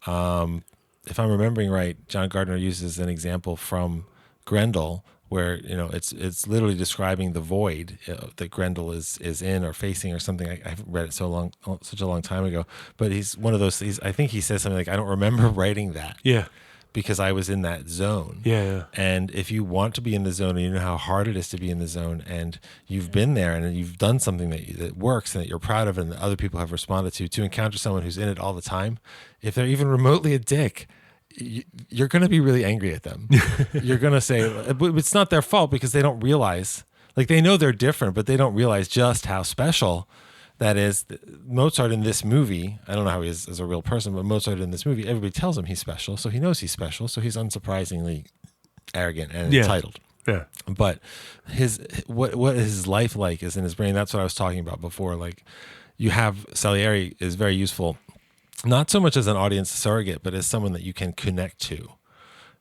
S2: if I'm remembering right, John Gardner uses an example from Grendel where, it's literally describing the void that Grendel is in or facing or something. I haven't read it such a long time ago, but he's one of those. I think he says something like, "I don't remember writing that."
S1: Yeah.
S2: Because I was in that zone.
S1: Yeah.
S2: And if you want to be in the zone and you know how hard it is to be in the zone and you've been there and you've done something that works and that you're proud of and that other people have responded to encounter someone who's in it all the time, if they're even remotely a dick, you're going to be really angry at them. You're going to say, but it's not their fault because they don't realize, like they know they're different, but they don't realize just how special that is. Mozart in this movie, I don't know how he is as a real person, but Mozart in this movie, everybody tells him he's special, so he knows he's special, so he's unsurprisingly arrogant and entitled.
S1: Yeah.
S2: But what his life like is in his brain. That's what I was talking about before. Like, you have Salieri is very useful, not so much as an audience surrogate, but as someone that you can connect to.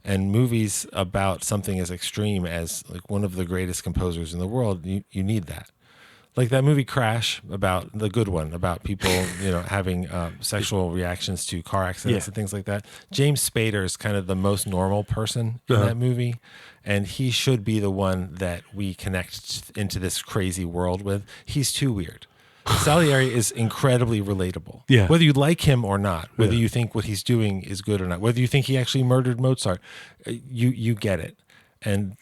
S2: And movies about something as extreme as like one of the greatest composers in the world, you need that. Like that movie Crash, about the good one, about people, having sexual reactions to car accidents and things like that. James Spader is kind of the most normal person in that movie, and he should be the one that we connect into this crazy world with. He's too weird. Salieri is incredibly relatable.
S1: Yeah.
S2: Whether you like him or not, whether you think what he's doing is good or not, whether you think he actually murdered Mozart, you get it. And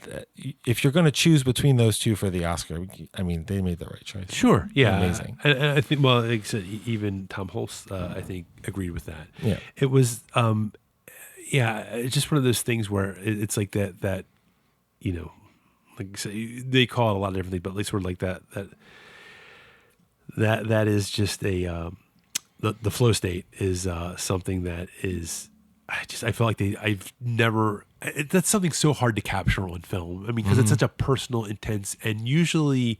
S2: if you're going to choose between those two for the Oscar, I mean, they made the right choice.
S1: Sure. Yeah.
S2: Amazing.
S1: And I think, well, like I said, even Tom Hulce, I think, agreed with that.
S2: Yeah.
S1: It was, it's just one of those things where it's like that, like I say, they call it a lot of different things, but like sort of like that is just the flow state is something that is, I feel like I've never, that's something so hard to capture on film. I mean, because it's such a personal, intense, and usually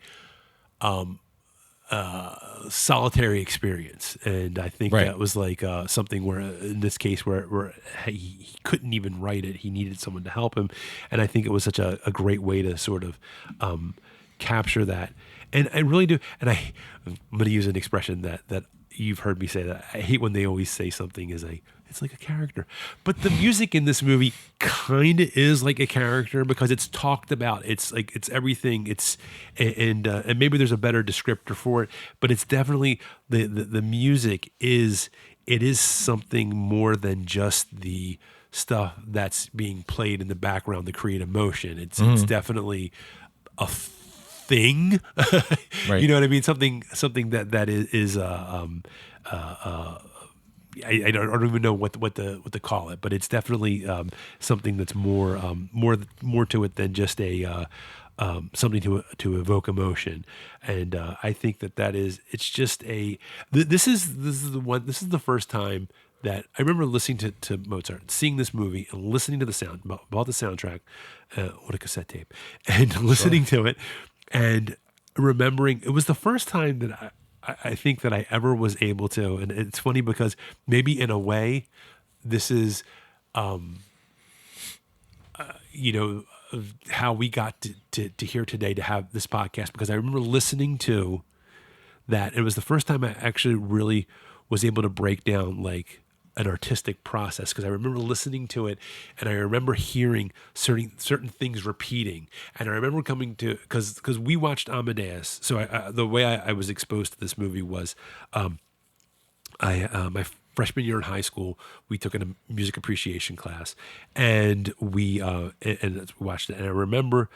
S1: solitary experience. And I think that was like something where, in this case, where he couldn't even write it. He needed someone to help him. And I think it was such a great way to sort of capture that. And I really do. And I'm going to use an expression that you've heard me say, that I hate when they always say something is it's like a character. But the music in this movie kind of is like a character because it's talked about. It's like, it's everything. And maybe there's a better descriptor for it, but it's definitely the music is something more than just the stuff that's being played in the background to create emotion. It's definitely a thing.
S2: Right.
S1: You know what I mean? Something that is I don't even know what to call it, but it's definitely something that's more to it than just a something to evoke emotion. And I think that is, it's just this is the first time that I remember listening to Mozart, seeing this movie and listening to the sound, bought the soundtrack, what a cassette tape, and listening to it and remembering. It was the first time that I think that I ever was able to, and it's funny because maybe in a way, this is, how we got to here today to have this podcast, because I remember listening to that. It was the first time I actually really was able to break down like an artistic process, because I remember listening to it and I remember hearing certain things repeating, and I remember coming to, because we watched Amadeus. So the way I was exposed to this movie was my freshman year in high school, we took a music appreciation class, and we watched it. And I remember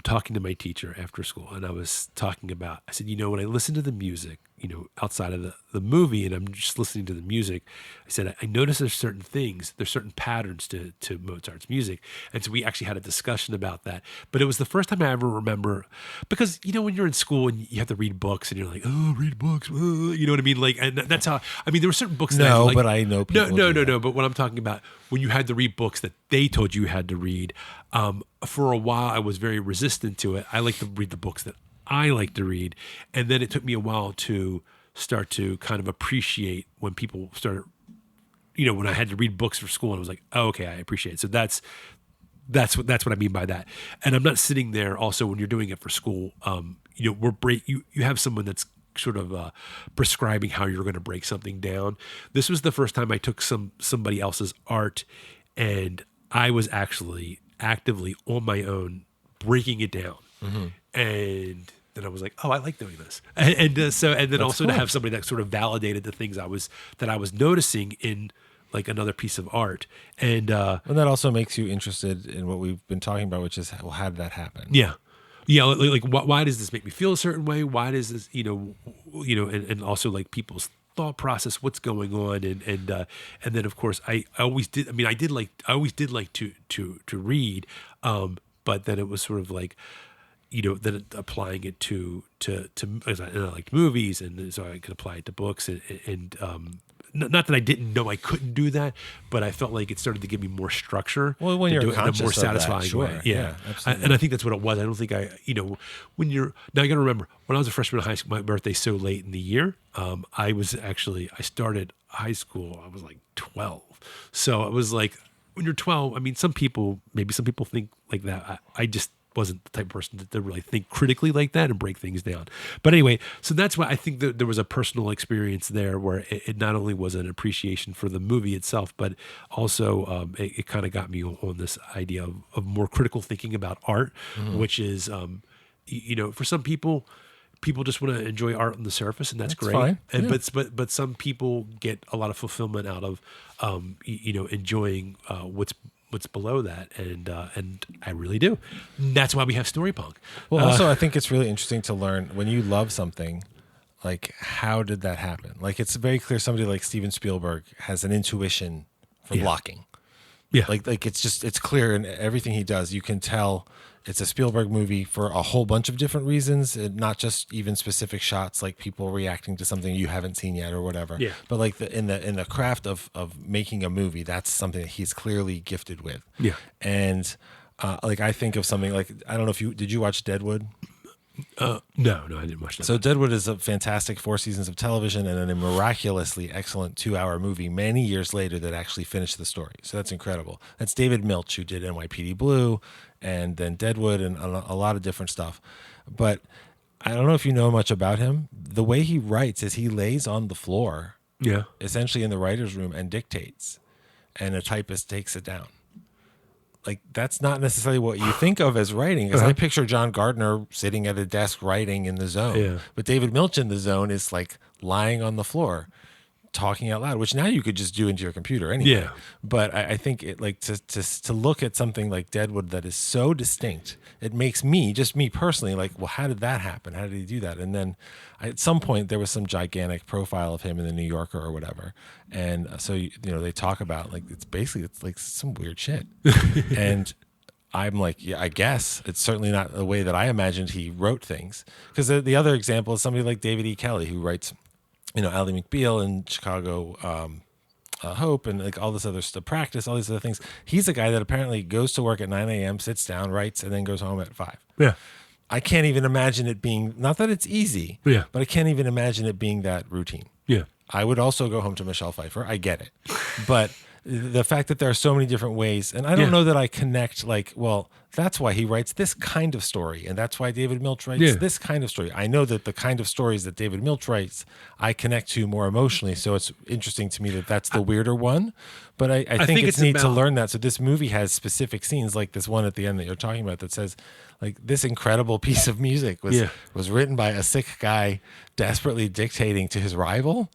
S1: talking to my teacher after school, and I was talking about, I said, when I listen to the music, outside of the movie, and I'm just listening to the music, I said, I notice there's certain patterns to Mozart's music. And so we actually had a discussion about that. But it was the first time I ever remember, because, when you're in school and you have to read books and you're like, oh, read books, you know what I mean? Like, and that's how, there were certain books that
S2: No, but I know people.
S1: No. But what I'm talking about, when you had to read books that they told you had to read, for a while I was very resistant to it. I like to read the books that I like to read. And then it took me a while to start to kind of appreciate when people started, when I had to read books for school, and I was like, oh, okay, I appreciate it. So that's what I mean by that. And I'm not sitting there also when you're doing it for school, you have someone that's sort of prescribing how you're going to break something down. This was the first time I took somebody else's art, and I was actually actively on my own breaking it down. And then I was like, oh, I like doing this. And then also
S2: cool.
S1: to have somebody that sort of validated the things I was noticing in like another piece of art. And
S2: that also makes you interested in what we've been talking about, which is, well, how did that happen?
S1: yeah. Yeah, like why does this make me feel a certain way? Why does this, and also like people's thought process, what's going on, and then of course I always did. I mean, I always did like to read, but then it was sort of like, then applying it to as I liked movies, and so I could apply it to books, and not that I didn't know I couldn't do that, but I felt like it started to give me more structure.
S2: Well, when you're
S1: do it in a
S2: conscious
S1: more
S2: of
S1: satisfying
S2: that, sure.
S1: way, yeah,
S2: absolutely.
S1: and I think that's what it was. I don't think when you're now, you got to remember, when I was a freshman in high school, my birthday's so late in the year. I started high school. I was like 12, so it was like when you're 12. I mean, some people think like that. I just wasn't the type of person to really think critically like that and break things down. But anyway, so that's why I think that there was a personal experience there where it not only was an appreciation for the movie itself, but also it kind of got me on this idea of more critical thinking about art, which is, for some people just want to enjoy art on the surface, and that's great.
S2: Fine.
S1: And
S2: Yeah.
S1: but some people get a lot of fulfillment out of enjoying what's below that, and I really do. And that's why we have Story Punk.
S2: Well, also, I think it's really interesting to learn when you love something, like, how did that happen? Like, it's very clear somebody like Steven Spielberg has an intuition for blocking.
S1: Yeah.
S2: Like it's clear in everything he does. You can tell it's a Spielberg movie for a whole bunch of different reasons, and not just even specific shots, like people reacting to something you haven't seen yet or whatever.
S1: Yeah.
S2: But like in the craft of making a movie, that's something that he's clearly gifted with.
S1: Yeah.
S2: And like I think of something like, I don't know if did you watch Deadwood?
S1: No, I didn't watch that.
S2: So Deadwood is a fantastic 4 seasons of television and a miraculously excellent 2-hour movie many years later that actually finished the story. So that's incredible. That's David Milch, who did NYPD Blue and then Deadwood and a lot of different stuff. But I don't know if you know much about him. The way he writes is he lays on the floor, essentially in the writer's room, and dictates, and a typist takes it down. Like, that's not necessarily what you think of as writing. Because I picture John Gardner sitting at a desk writing in the zone. Yeah. But David Milch in the zone is like lying on the floor, talking out loud, which now you could just do into your computer anyway.
S1: Yeah.
S2: But I think it, like, to look at something like Deadwood that is so distinct, it makes me personally, like, well, how did that happen? How did he do that? And then at some point there was some gigantic profile of him in the New Yorker or whatever. And so, they talk about, like, it's like some weird shit. And I'm like, yeah, I guess it's certainly not the way that I imagined he wrote things. Because the other example is somebody like David E. Kelley, who writes, Ally McBeal and Chicago Hope and like all this other stuff, Practice, all these other things. He's a guy that apparently goes to work at 9 a.m., sits down, writes, and then goes home at 5.
S1: Yeah.
S2: I can't even imagine it being, not that it's easy, but I can't even imagine it being that routine.
S1: Yeah.
S2: I would also go home to Michelle Pfeiffer. I get it. But the fact that there are so many different ways, and I don't know that I connect, like, well, that's why he writes this kind of story, and that's why David Milch writes this kind of story. I know that the kind of stories that David Milch writes, I connect to more emotionally, so it's interesting to me that that's the weirder one. But I think it's neat to learn that. So this movie has specific scenes, like this one at the end that you're talking about that says, like, this incredible piece of music was written by a sick guy desperately dictating to his rival,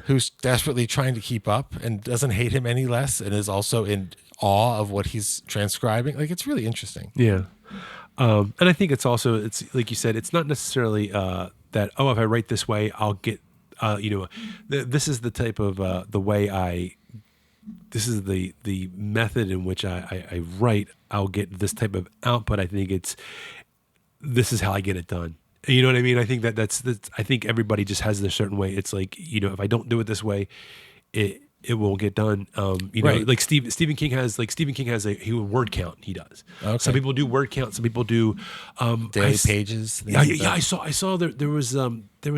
S2: who's desperately trying to keep up and doesn't hate him any less, and is also in awe of what he's transcribing. Like, it's really interesting.
S1: Yeah. And I think it's also, it's like you said, it's not necessarily that, if I write this way, I'll get, this is the type of, this is the method in which I write, I'll get this type of output. I think this is how I get it done. You know what I mean? I think that's I think everybody just has their certain way. It's like, if I don't do it this way, it won't get done. Like Stephen King has a word count he does. Okay. Some people do word count. Some people do
S2: daily pages.
S1: I saw there was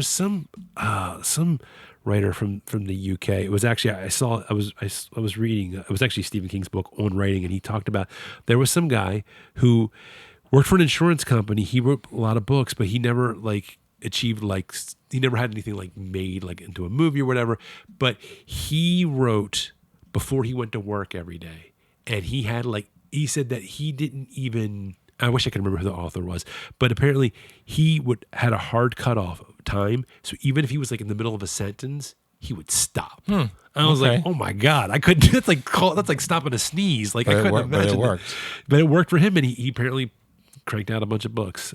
S1: some writer from the UK. It was actually I was reading. It was actually Stephen King's book on writing, and he talked about there was some guy who worked for an insurance company. He wrote a lot of books, but he never achieved he never had anything like made like into a movie or whatever, but he wrote before he went to work every day. And he said that he didn't even, I wish I could remember who the author was, but apparently he had a hard cutoff time. So even if he was like in the middle of a sentence, he would stop. I was like, oh my God, I couldn't, that's like stopping a sneeze. Like I couldn't imagine.
S2: But it worked.
S1: But it worked for him, and he apparently cranked out a bunch of books.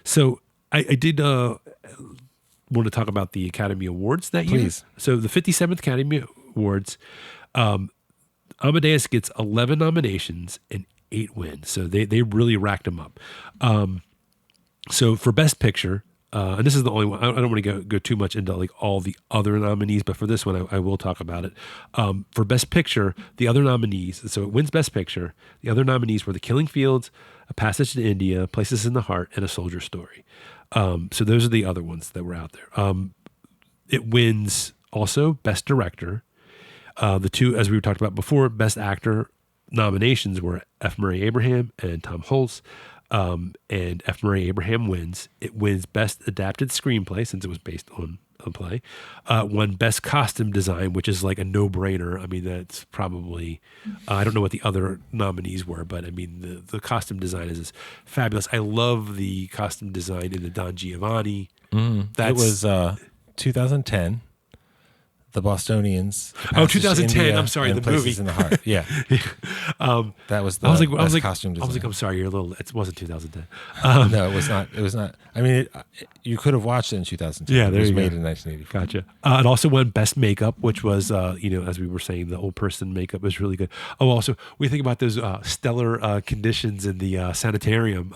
S1: So I did want to talk about the Academy Awards that year.
S2: Please.
S1: So the 57th Academy Awards, Amadeus gets 11 nominations and 8 wins. So they really racked them up. So for Best Picture, and this is the only one, I don't want to go too much into like all the other nominees, but for this one, I will talk about it. For Best Picture, the other nominees, so it wins Best Picture. The other nominees were The Killing Fields, A Passage to India, Places in the Heart, and A Soldier's Story. So those are the other ones that were out there. It wins also Best Director. The two, as we talked about before, Best Actor nominations were F. Murray Abraham and Tom Hulce. And F. Murray Abraham wins. It wins Best Adapted Screenplay, since it was based on a play. Won Best Costume Design, which is like a no-brainer. I mean, that's probably, I don't know what the other nominees were, but I mean, the costume design is fabulous. I love the costume design in the Don Giovanni.
S2: It was 2010. The Bostonians.
S1: Oh, 2010. I'm sorry, the movie.
S2: In the Heart. Yeah. That was the best costume design.
S1: I was like, I'm sorry, you're a little. It wasn't 2010.
S2: No, it was not. It was not. I mean, you could have watched it in 2010.
S1: Yeah, there
S2: it was
S1: you
S2: made
S1: go.
S2: in 1984.
S1: Gotcha. It also won Best Makeup, which was, as we were saying, the old person makeup was really good. Oh, also, we think about those stellar conditions in the sanitarium.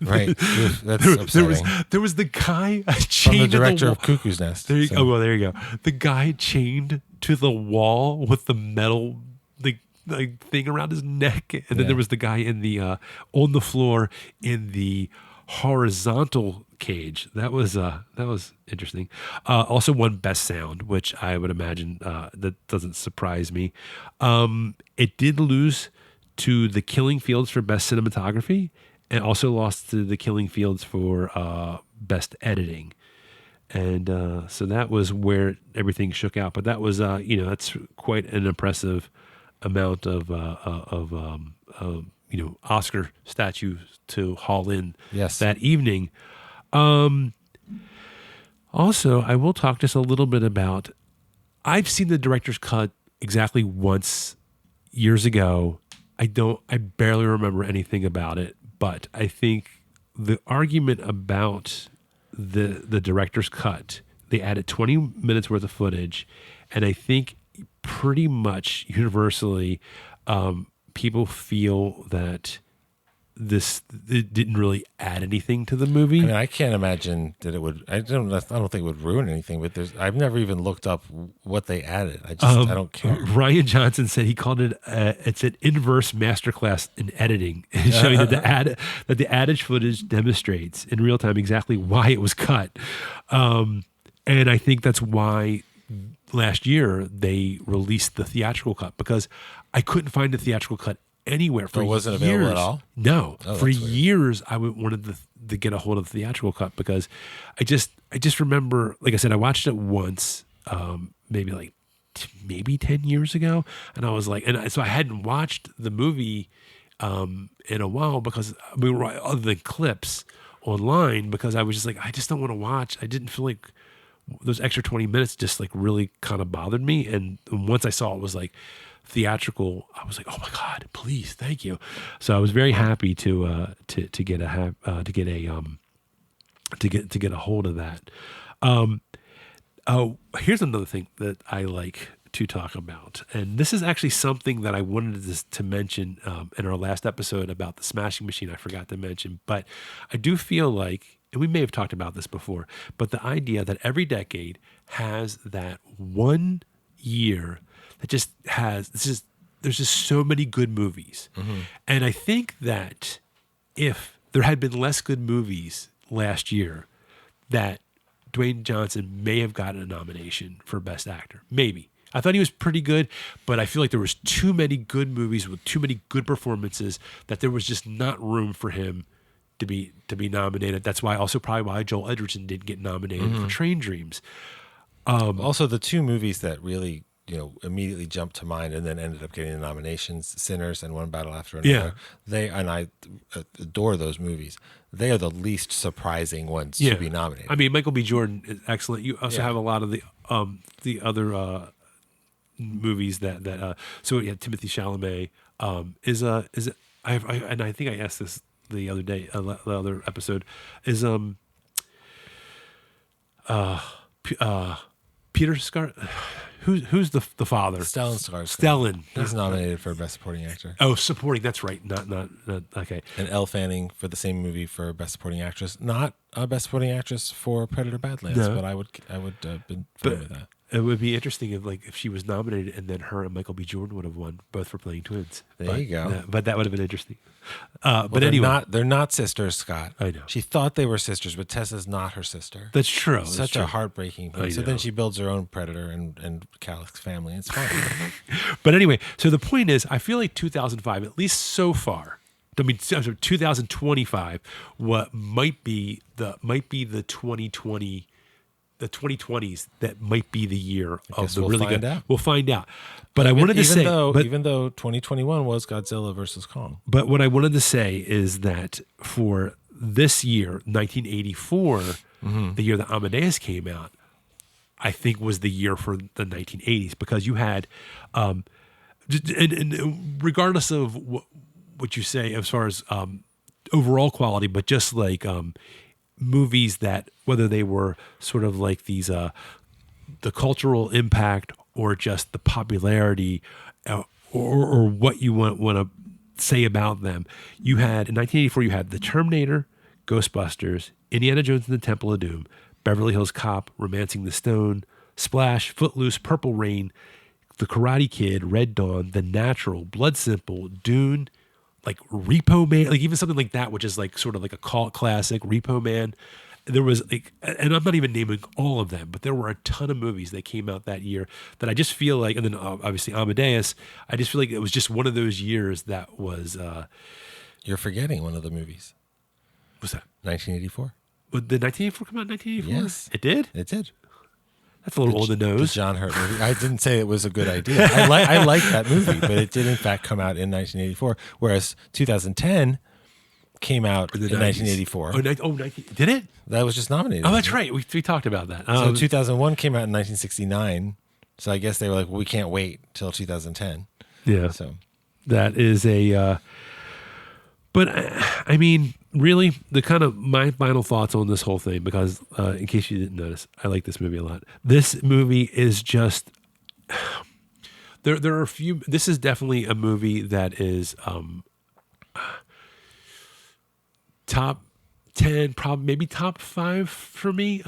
S2: Right. That's upsetting.
S1: There was the guy
S2: From
S1: chained
S2: the director
S1: to
S2: of Cuckoo's Nest.
S1: There you go. Well, there you go. The guy chained to the wall with the metal thing around his neck, and then there was the guy in the on the floor in the horizontal cage. That was interesting. Also won Best Sound, which I would imagine that doesn't surprise me. It did lose to The Killing Fields for Best Cinematography, and also lost to The Killing Fields for Best Editing. And so that was where everything shook out. But that was, that's quite an impressive amount of Oscar statues to haul in that evening. Also, I will talk just a little bit about, I've seen the director's cut exactly once years ago. I barely remember anything about it. But I think the argument about the director's cut, they added 20 minutes worth of footage, and I think pretty much universally people feel that it didn't really add anything to the movie.
S2: I mean, I can't imagine that it would. I don't think it would ruin anything. But I've never even looked up what they added. I don't care.
S1: Ryan Johnson said he called it it's an inverse masterclass in editing, showing that the added footage demonstrates in real time exactly why it was cut. And I think that's why last year they released the theatrical cut, because I couldn't find the theatrical cut anywhere for years. It wasn't available at all? No. For years, I wanted to get a hold of the theatrical cut, because I just remember, like I said, I watched it once, maybe 10 years ago. And I was like, so I hadn't watched the movie in a while, because other than clips online, because I was just like, I just don't want to watch. I didn't feel like those extra 20 minutes just like really kind of bothered me. And once I saw it was like theatrical, I was like, oh my God, please, thank you. So I was very happy to get a hold of that. Here's another thing that I like to talk about, and this is actually something that I wanted to mention in our last episode about the Smashing Machine. I forgot to mention, but I do feel like, and we may have talked about this before, but the idea that every decade has that one year that just has, there's just so many good movies. Mm-hmm. And I think that if there had been less good movies last year, that Dwayne Johnson may have gotten a nomination for Best Actor. Maybe. I thought he was pretty good, but I feel like there was too many good movies with too many good performances that there was just not room for him to be nominated. That's why also probably why Joel Edgerton didn't get nominated for Train Dreams.
S2: Also, the two movies that really immediately jumped to mind and then ended up getting the nominations, Sinners and One Battle After Another. I adore those movies. They are the least surprising ones to be nominated.
S1: I mean, Michael B. Jordan is excellent. You also have a lot of the other movies that so yeah, Timothy Chalamet is and I think I asked this the other day, the other episode is Peter Scar. Who's the father?
S2: Stellan Skarsgård.
S1: Stellan.
S2: He's nominated for Best Supporting Actor.
S1: Oh, supporting. That's right. Not okay.
S2: And Elle Fanning for the same movie for Best Supporting Actress. Not a Best Supporting Actress for Predator Badlands, but I would been fine with that.
S1: It would be interesting if she was nominated and then her and Michael B. Jordan would have won, both for playing twins.
S2: There you go.
S1: But that would have been interesting.
S2: But anyway, they're not sisters, Scott.
S1: I know.
S2: She thought they were sisters, but Tessa's not her sister.
S1: That's true.
S2: Such a heartbreaking thing. So then she builds her own Predator and Calic's family. It's fine.
S1: But anyway, so the point is, I feel like 2005, at least so far, I mean, 2025, what might be the 2020. The 2020s, that might be the year of the really good. We'll find out. But I wanted to say,
S2: even though 2021 was Godzilla versus Kong.
S1: But what I wanted to say is that for this year, 1984, the year that Amadeus came out, I think was the year for the 1980s, because you had, and regardless of what you say as far as overall quality, but just like movies that, whether they were sort of like these the cultural impact or just the popularity or what you want to say about them, you had in 1984 you had The Terminator, Ghostbusters, Indiana Jones and the Temple of Doom, Beverly Hills Cop, Romancing the Stone, Splash, Footloose, Purple Rain, The Karate Kid, Red Dawn, The Natural, Blood Simple, Dune, like Repo Man, like even something like that, which is like sort of like a cult classic, Repo Man. There was like, and I'm not even naming all of them, but there were a ton of movies that came out that year that I just feel like, and then obviously Amadeus, I just feel like it was just one of those years that was.
S2: You're forgetting one of the movies.
S1: What's that?
S2: 1984.
S1: Did 1984 come out in 1984?
S2: Yes.
S1: It did?
S2: It did.
S1: That's a little on the nose.
S2: The John Hurt movie. I didn't say it was a good idea. I like that movie, but it did in fact come out in 1984, whereas 2010 came out in 1984.
S1: Oh, 19, did it?
S2: That was just nominated.
S1: Oh, that's right. We talked about that.
S2: So 2001 came out in 1969. So I guess they were like, well, we can't wait till 2010.
S1: Yeah.
S2: So
S1: that is a. But I mean, really, the kind of my final thoughts on this whole thing, because in case you didn't notice, I like this movie a lot. This movie is just there are a few. This is definitely a movie that is top 10, probably maybe top 5 for me.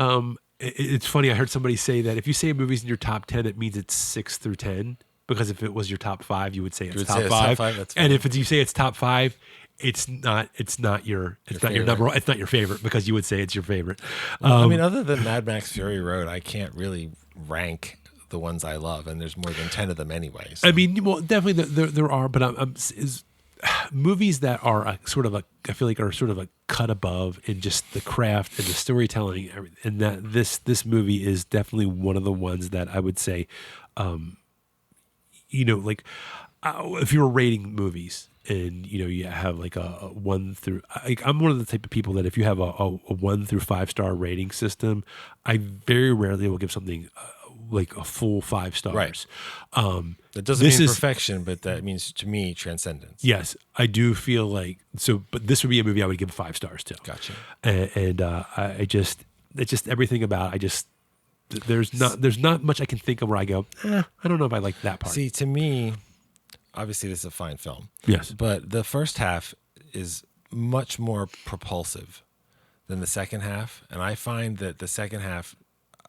S1: It's funny. I heard somebody say that if you say a movie's in your top 10, it means it's 6 through 10. Because if it was your top 5, you would say it's top 5.
S2: That's
S1: and if you say it's top 5. It's not your number. It's not your favorite, because you would say it's your favorite.
S2: I mean, other than Mad Max Fury Road, I can't really rank the ones I love, and there's more than 10 of them anyway. So.
S1: I mean, well, definitely there are, but movies that are I feel like are sort of a cut above in just the craft and the storytelling, and that this movie is definitely one of the ones that I would say, like if you were rating movies. And you have like a 1 through. I'm one of the type of people that if you have a 1 through 5 star rating system, I very rarely will give something like a full 5 stars.
S2: Right. That doesn't mean perfection, but that means to me transcendence.
S1: Yes, I do feel like so. But this would be a movie I would give 5 stars to.
S2: Gotcha.
S1: And it's just everything about. There's not much I can think of where I go. I don't know if I like that part.
S2: See, to me. Obviously, this is a fine film.
S1: Yes.
S2: But the first half is much more propulsive than the second half. And I find that the second half,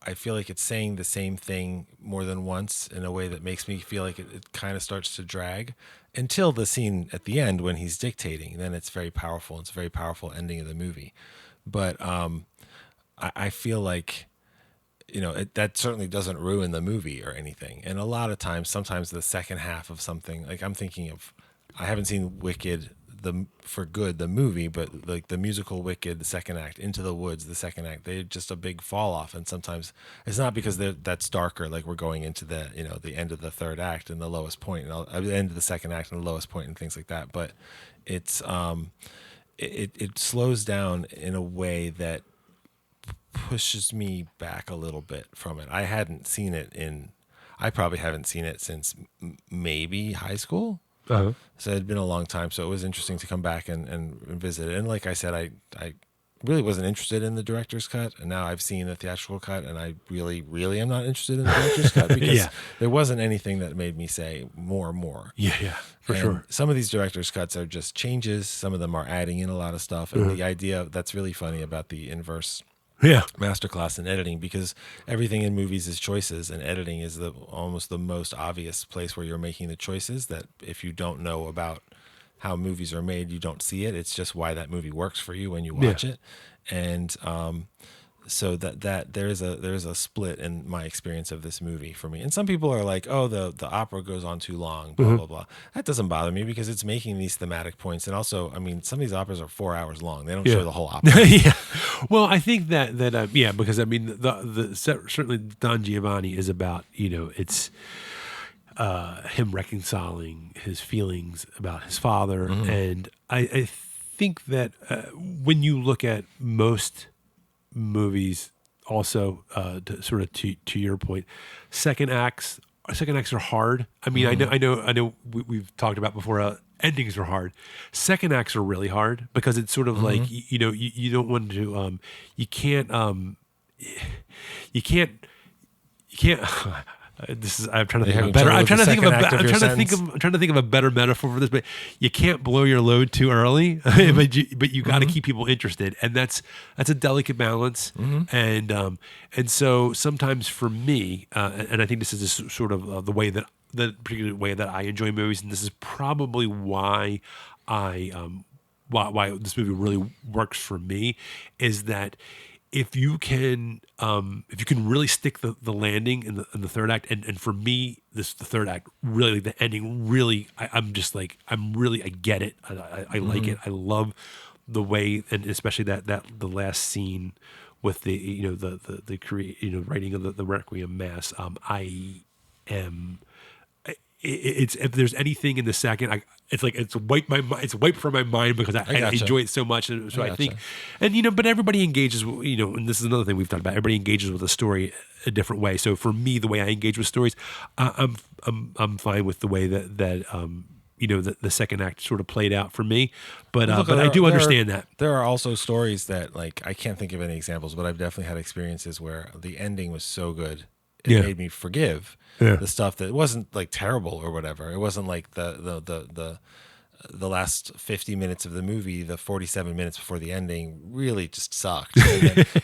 S2: I feel like it's saying the same thing more than once in a way that makes me feel like it kind of starts to drag until the scene at the end when he's dictating. Then it's very powerful. It's a very powerful ending of the movie. But I feel like... that certainly doesn't ruin the movie or anything. And a lot of times, sometimes the second half of something, like I'm thinking of, I haven't seen Wicked, the movie, but like the musical Wicked, the second act, Into the Woods, the second act, they're just a big fall off. And sometimes it's not because that's darker, like we're going into the the end of the third act and the lowest point, and the end of the second act and the lowest point and things like that. But it's it slows down in a way that pushes me back a little bit from it. I probably haven't seen it since maybe high school.
S1: Uh-huh.
S2: So it had been a long time. So it was interesting to come back and visit it. And like I said, I really wasn't interested in the director's cut. And now I've seen the theatrical cut, and I really, really am not interested in the director's cut because there wasn't anything that made me say more.
S1: Yeah, for sure.
S2: Some of these director's cuts are just changes. Some of them are adding in a lot of stuff. And the idea that's really funny about the inverse masterclass in editing, because everything in movies is choices, and editing is almost the most obvious place where you're making the choices that if you don't know about how movies are made, you don't see it. It's just why that movie works for you when you watch it. And so that there's a split in my experience of this movie for me. And some people are like, oh, the opera goes on too long, blah, blah, blah. That doesn't bother me because it's making these thematic points. And also, I mean, some of these operas are 4 hours long. They don't show the whole opera.
S1: Well, I think that because I mean, certainly Don Giovanni is about, it's him reconciling his feelings about his father. And I think that when you look at most movies, also to your point, second acts are hard. I mean, I know we've talked about before, endings are hard. Second acts are really hard because it's sort of like you don't want to you can't I'm trying to think of a better. I'm trying to think of a better metaphor for this, but you can't blow your load too early, but you got to keep people interested, and that's a delicate balance. And so sometimes for me, and I think this is just sort of the particular way that I enjoy movies, and this is probably why why this movie really works for me, is that if you can really stick the landing in the third act, and for me, the third act, really the ending, really, I get it. I like it. I love the way, and especially that the last scene with the writing of the Requiem Mass. It's if there's anything in the second, it's wiped from my mind because I enjoy it so much. And so I think, and but everybody engages, and this is another thing we've talked about. Everybody engages with a story a different way. So for me, the way I engage with stories, I'm fine with the way that the second act sort of played out for me. But I do understand that
S2: there are also stories that, like, I can't think of any examples, but I've definitely had experiences where the ending was so good it made me forgive the stuff that wasn't like terrible or whatever. It wasn't like the last 50 minutes of the movie, the 47 minutes before the ending really just sucked.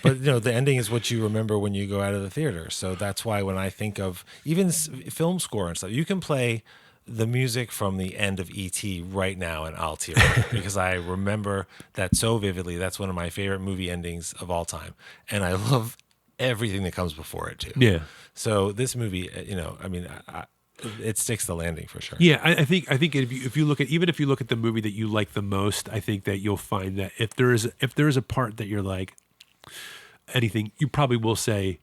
S2: But the ending is what you remember when you go out of the theater. So that's why when I think of even film score and stuff, you can play the music from the end of E.T. right now and I'll tear up because I remember that so vividly. That's one of my favorite movie endings of all time. And I love everything that comes before it too.
S1: Yeah.
S2: So this movie, it sticks the landing for sure.
S1: Yeah, I think if you look at the movie that you like the most, I think that you'll find that if there is a part that you're like anything, you probably would say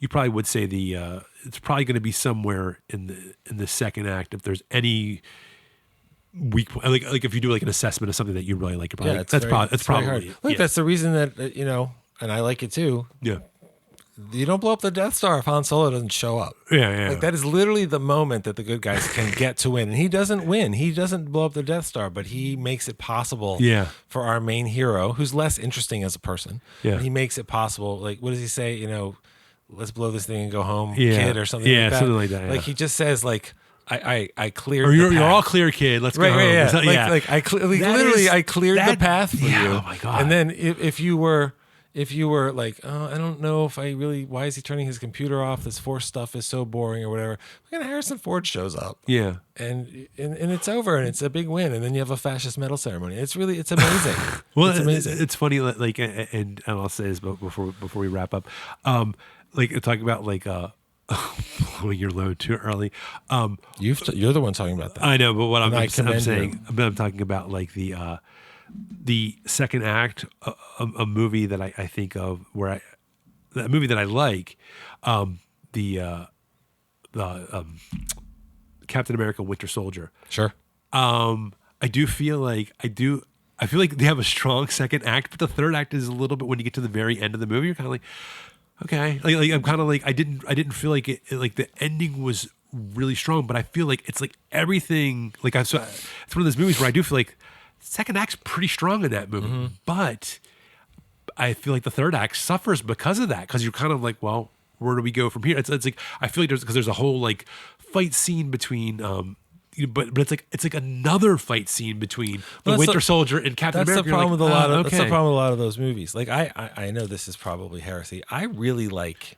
S1: it's probably going to be somewhere in the second act. If there's any weak, like if you do like an assessment of something that you really like, that's probably
S2: look. That's the reason that and I like it too.
S1: Yeah.
S2: You don't blow up the Death Star if Han Solo doesn't show up.
S1: Yeah.
S2: Like that is literally the moment that the good guys can get to win. And he doesn't win. He doesn't blow up the Death Star, but he makes it possible for our main hero, who's less interesting as a person. Yeah. He makes it possible. Like, what does he say? Let's blow this thing and go home, kid, or something like that.
S1: Something like that. Yeah.
S2: Like he just says, like, I cleared.
S1: Or you're all clear, kid. Let's go home.
S2: Yeah. Like I cleared the path for you.
S1: Oh my God.
S2: And then if you were like, oh, I don't know if I really, why is he turning his computer off? This Force stuff is so boring or whatever. Then Harrison Ford shows up.
S1: Yeah.
S2: And it's over and it's a big win. And then you have a fascist medal ceremony. It's amazing.
S1: Well,
S2: it's amazing.
S1: It's funny, like, and I'll say this before we wrap up, like talking about like, blowing your load too early.
S2: You're the one talking about that.
S1: I know, but what I'm
S2: commend
S1: saying, but I'm talking about like the second act, a movie that I think of a movie that I like, the Captain America: Winter Soldier.
S2: Sure.
S1: I do feel like I feel like they have a strong second act, but the third act is a little bit when you get to the very end of the movie, you're kind of like, okay, like I'm kind of like I didn't feel like it like the ending was really strong, but I feel like it's like everything like it's one of those movies where I do feel like second act's pretty strong in that movie, but I feel like the third act suffers because of that, because you're kind of like, well, where do we go from here? It's like I feel like there's a whole like fight scene between but it's like another fight scene between the Winter Soldier and Captain America.
S2: That's the problem with a lot of that's the problem with a lot of those movies. Like I know this is probably heresy. I really like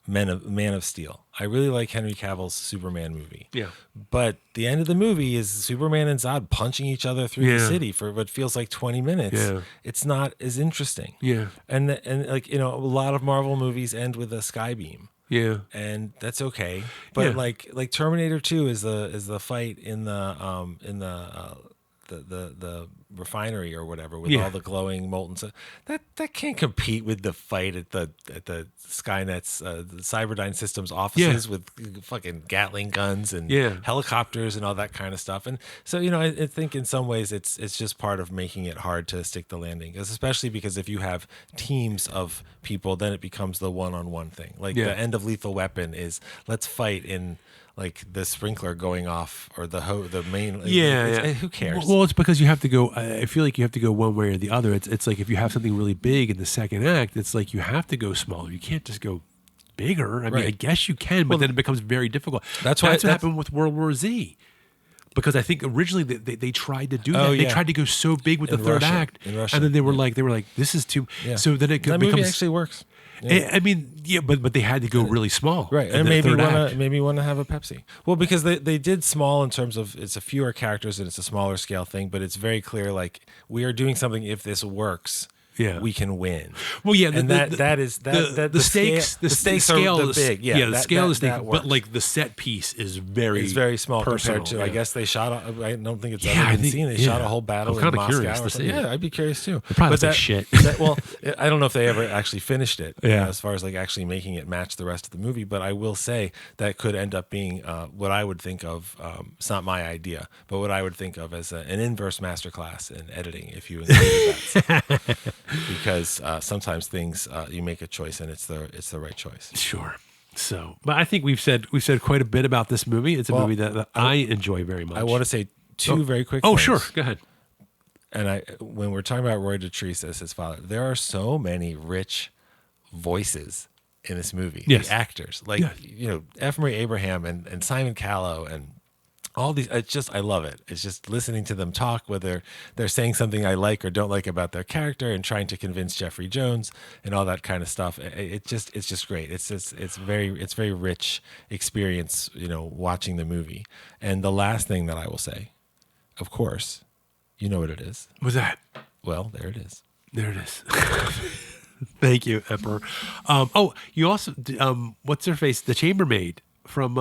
S2: Man of Steel. I really like Henry Cavill's Superman movie.
S1: Yeah.
S2: But the end of the movie is Superman and Zod punching each other through the city for what feels like 20 minutes.
S1: Yeah.
S2: It's not as interesting.
S1: Yeah.
S2: And like, a lot of Marvel movies end with a sky beam.
S1: Yeah.
S2: And that's okay. But like Terminator 2 is the fight in the refinery or whatever with all the glowing molten stuff. That can't compete with the fight at the Skynet's the Cyberdyne Systems offices with fucking Gatling guns and helicopters and all that kind of stuff. And so I think in some ways it's just part of making it hard to stick the landing, especially because if you have teams of people, then it becomes the one-on-one thing. Like the end of Lethal Weapon is let's fight in like the sprinkler going off or the main. Who cares?
S1: Well, it's because you have to go. I feel like you have to go one way or the other. It's like if you have something really big in the second act, it's like you have to go smaller. You can't just go bigger. I mean, I guess you can, but then it becomes very difficult. That's what happened with World War Z. Because I think originally they tried to do that. They tried to go so big with the third act, and then they were like, this is too. Yeah. So then it
S2: that
S1: becomes
S2: movie actually works.
S1: Yeah. I mean, but they had to go really small,
S2: right? And maybe want to have a Pepsi. Well, because they did small in terms of it's a fewer characters and it's a smaller scale thing, but it's very clear like we are doing something. If this works, we can win.
S1: Well,
S2: the stakes. The stakes are big. Yeah,
S1: the scale is big, but like the set piece is very
S2: small
S1: personal,
S2: compared to. I guess they shot. I don't think it's ever been seen. They shot a whole battle in Moscow. Yeah, I'd be curious too.
S1: Probably that shit.
S2: Well, I don't know if they ever actually finished it. As far as like actually making it match the rest of the movie, but I will say that could end up being what I would think of. It's not my idea, but what I would think of as an inverse masterclass in editing, if you included that. Because sometimes things you make a choice and it's the right choice.
S1: Sure. So, but I think we've said quite a bit about this movie. It's a movie that I enjoy very much.
S2: I want to say two very quick.
S1: Oh,
S2: things.
S1: Sure. Go ahead.
S2: And when we're talking about Roy Dotrice as his father, there are so many rich voices in this movie.
S1: Yes.
S2: The actors, like F. Murray Abraham and Simon Callow and all these. I love it. It's just listening to them talk, whether they're saying something I like or don't like about their character, and trying to convince Jeffrey Jones and all that kind of stuff. It's just great. It's very rich experience, watching the movie. And the last thing that I will say, of course, you know what it is.
S1: What's that?
S2: Well, there it is.
S1: There it is. Thank you, Emperor. You also what's her face? The chambermaid. From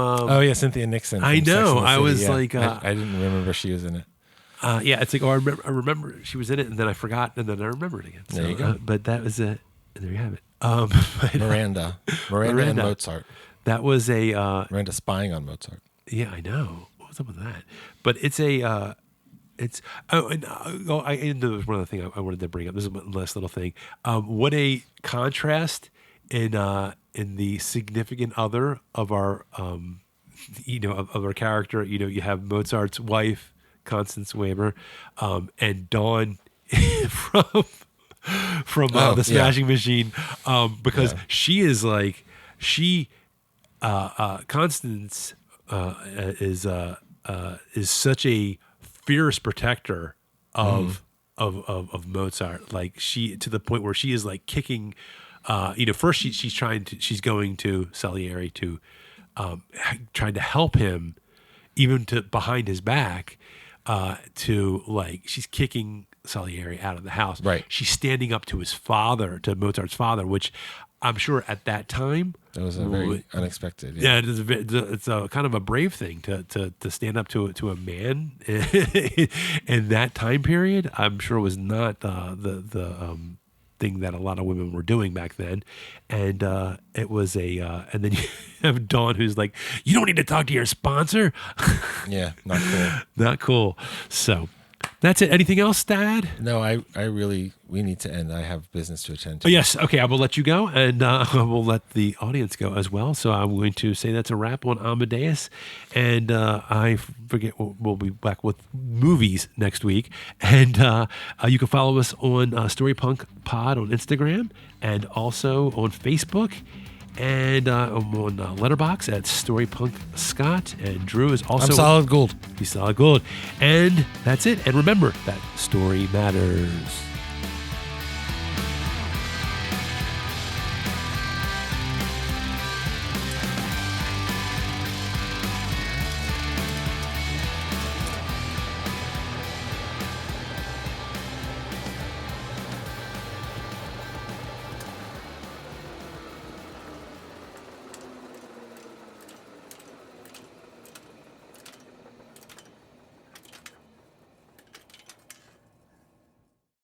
S2: Cynthia Nixon.
S1: I know. I was
S2: like, I didn't remember she was in it.
S1: It's like, I remember she was in it, and then I forgot, and then I remembered again. So,
S2: there you go.
S1: But that was it. There you have it.
S2: Miranda and Mozart.
S1: That was a
S2: Miranda spying on Mozart.
S1: Yeah, I know. What was up with that? But it's a. And there was one other thing I wanted to bring up. This is one last little thing. What a contrast in the significant other of our, of our character. You have Mozart's wife, Constance Weber, and Dawn from the Smashing Machine, because she is like Constance is such a fierce protector of Mozart, like she, to the point where she is like kicking. First she's going to Salieri to trying to help him, even to behind his back, to like she's kicking Salieri out of the house.
S2: Right.
S1: She's standing up to his father, to Mozart's father, which I'm sure at that time,
S2: That was a very unexpected.
S1: yeah, it's a kind of a brave thing to stand up to a man in that time period. I'm sure it was not the thing that a lot of women were doing back then, and it was and then you have Dawn who's like, "You don't need to talk to your sponsor."
S2: Yeah, not cool.
S1: Not cool. So that's it. Anything else, Dad?
S2: No, we need to end. I have business to attend to.
S1: Oh, yes. Okay, I will let you go, and I will let the audience go as well. So I'm going to say that's a wrap on Amadeus, and I forget we'll be back with movies next week. And you can follow us on Storypunk Pod on Instagram, and also on Facebook. And I'm on Letterboxd at Storypunk Scott, and Drew is also
S2: I'm Solid Gold.
S1: He's Solid Gold. And that's it. And remember that story matters.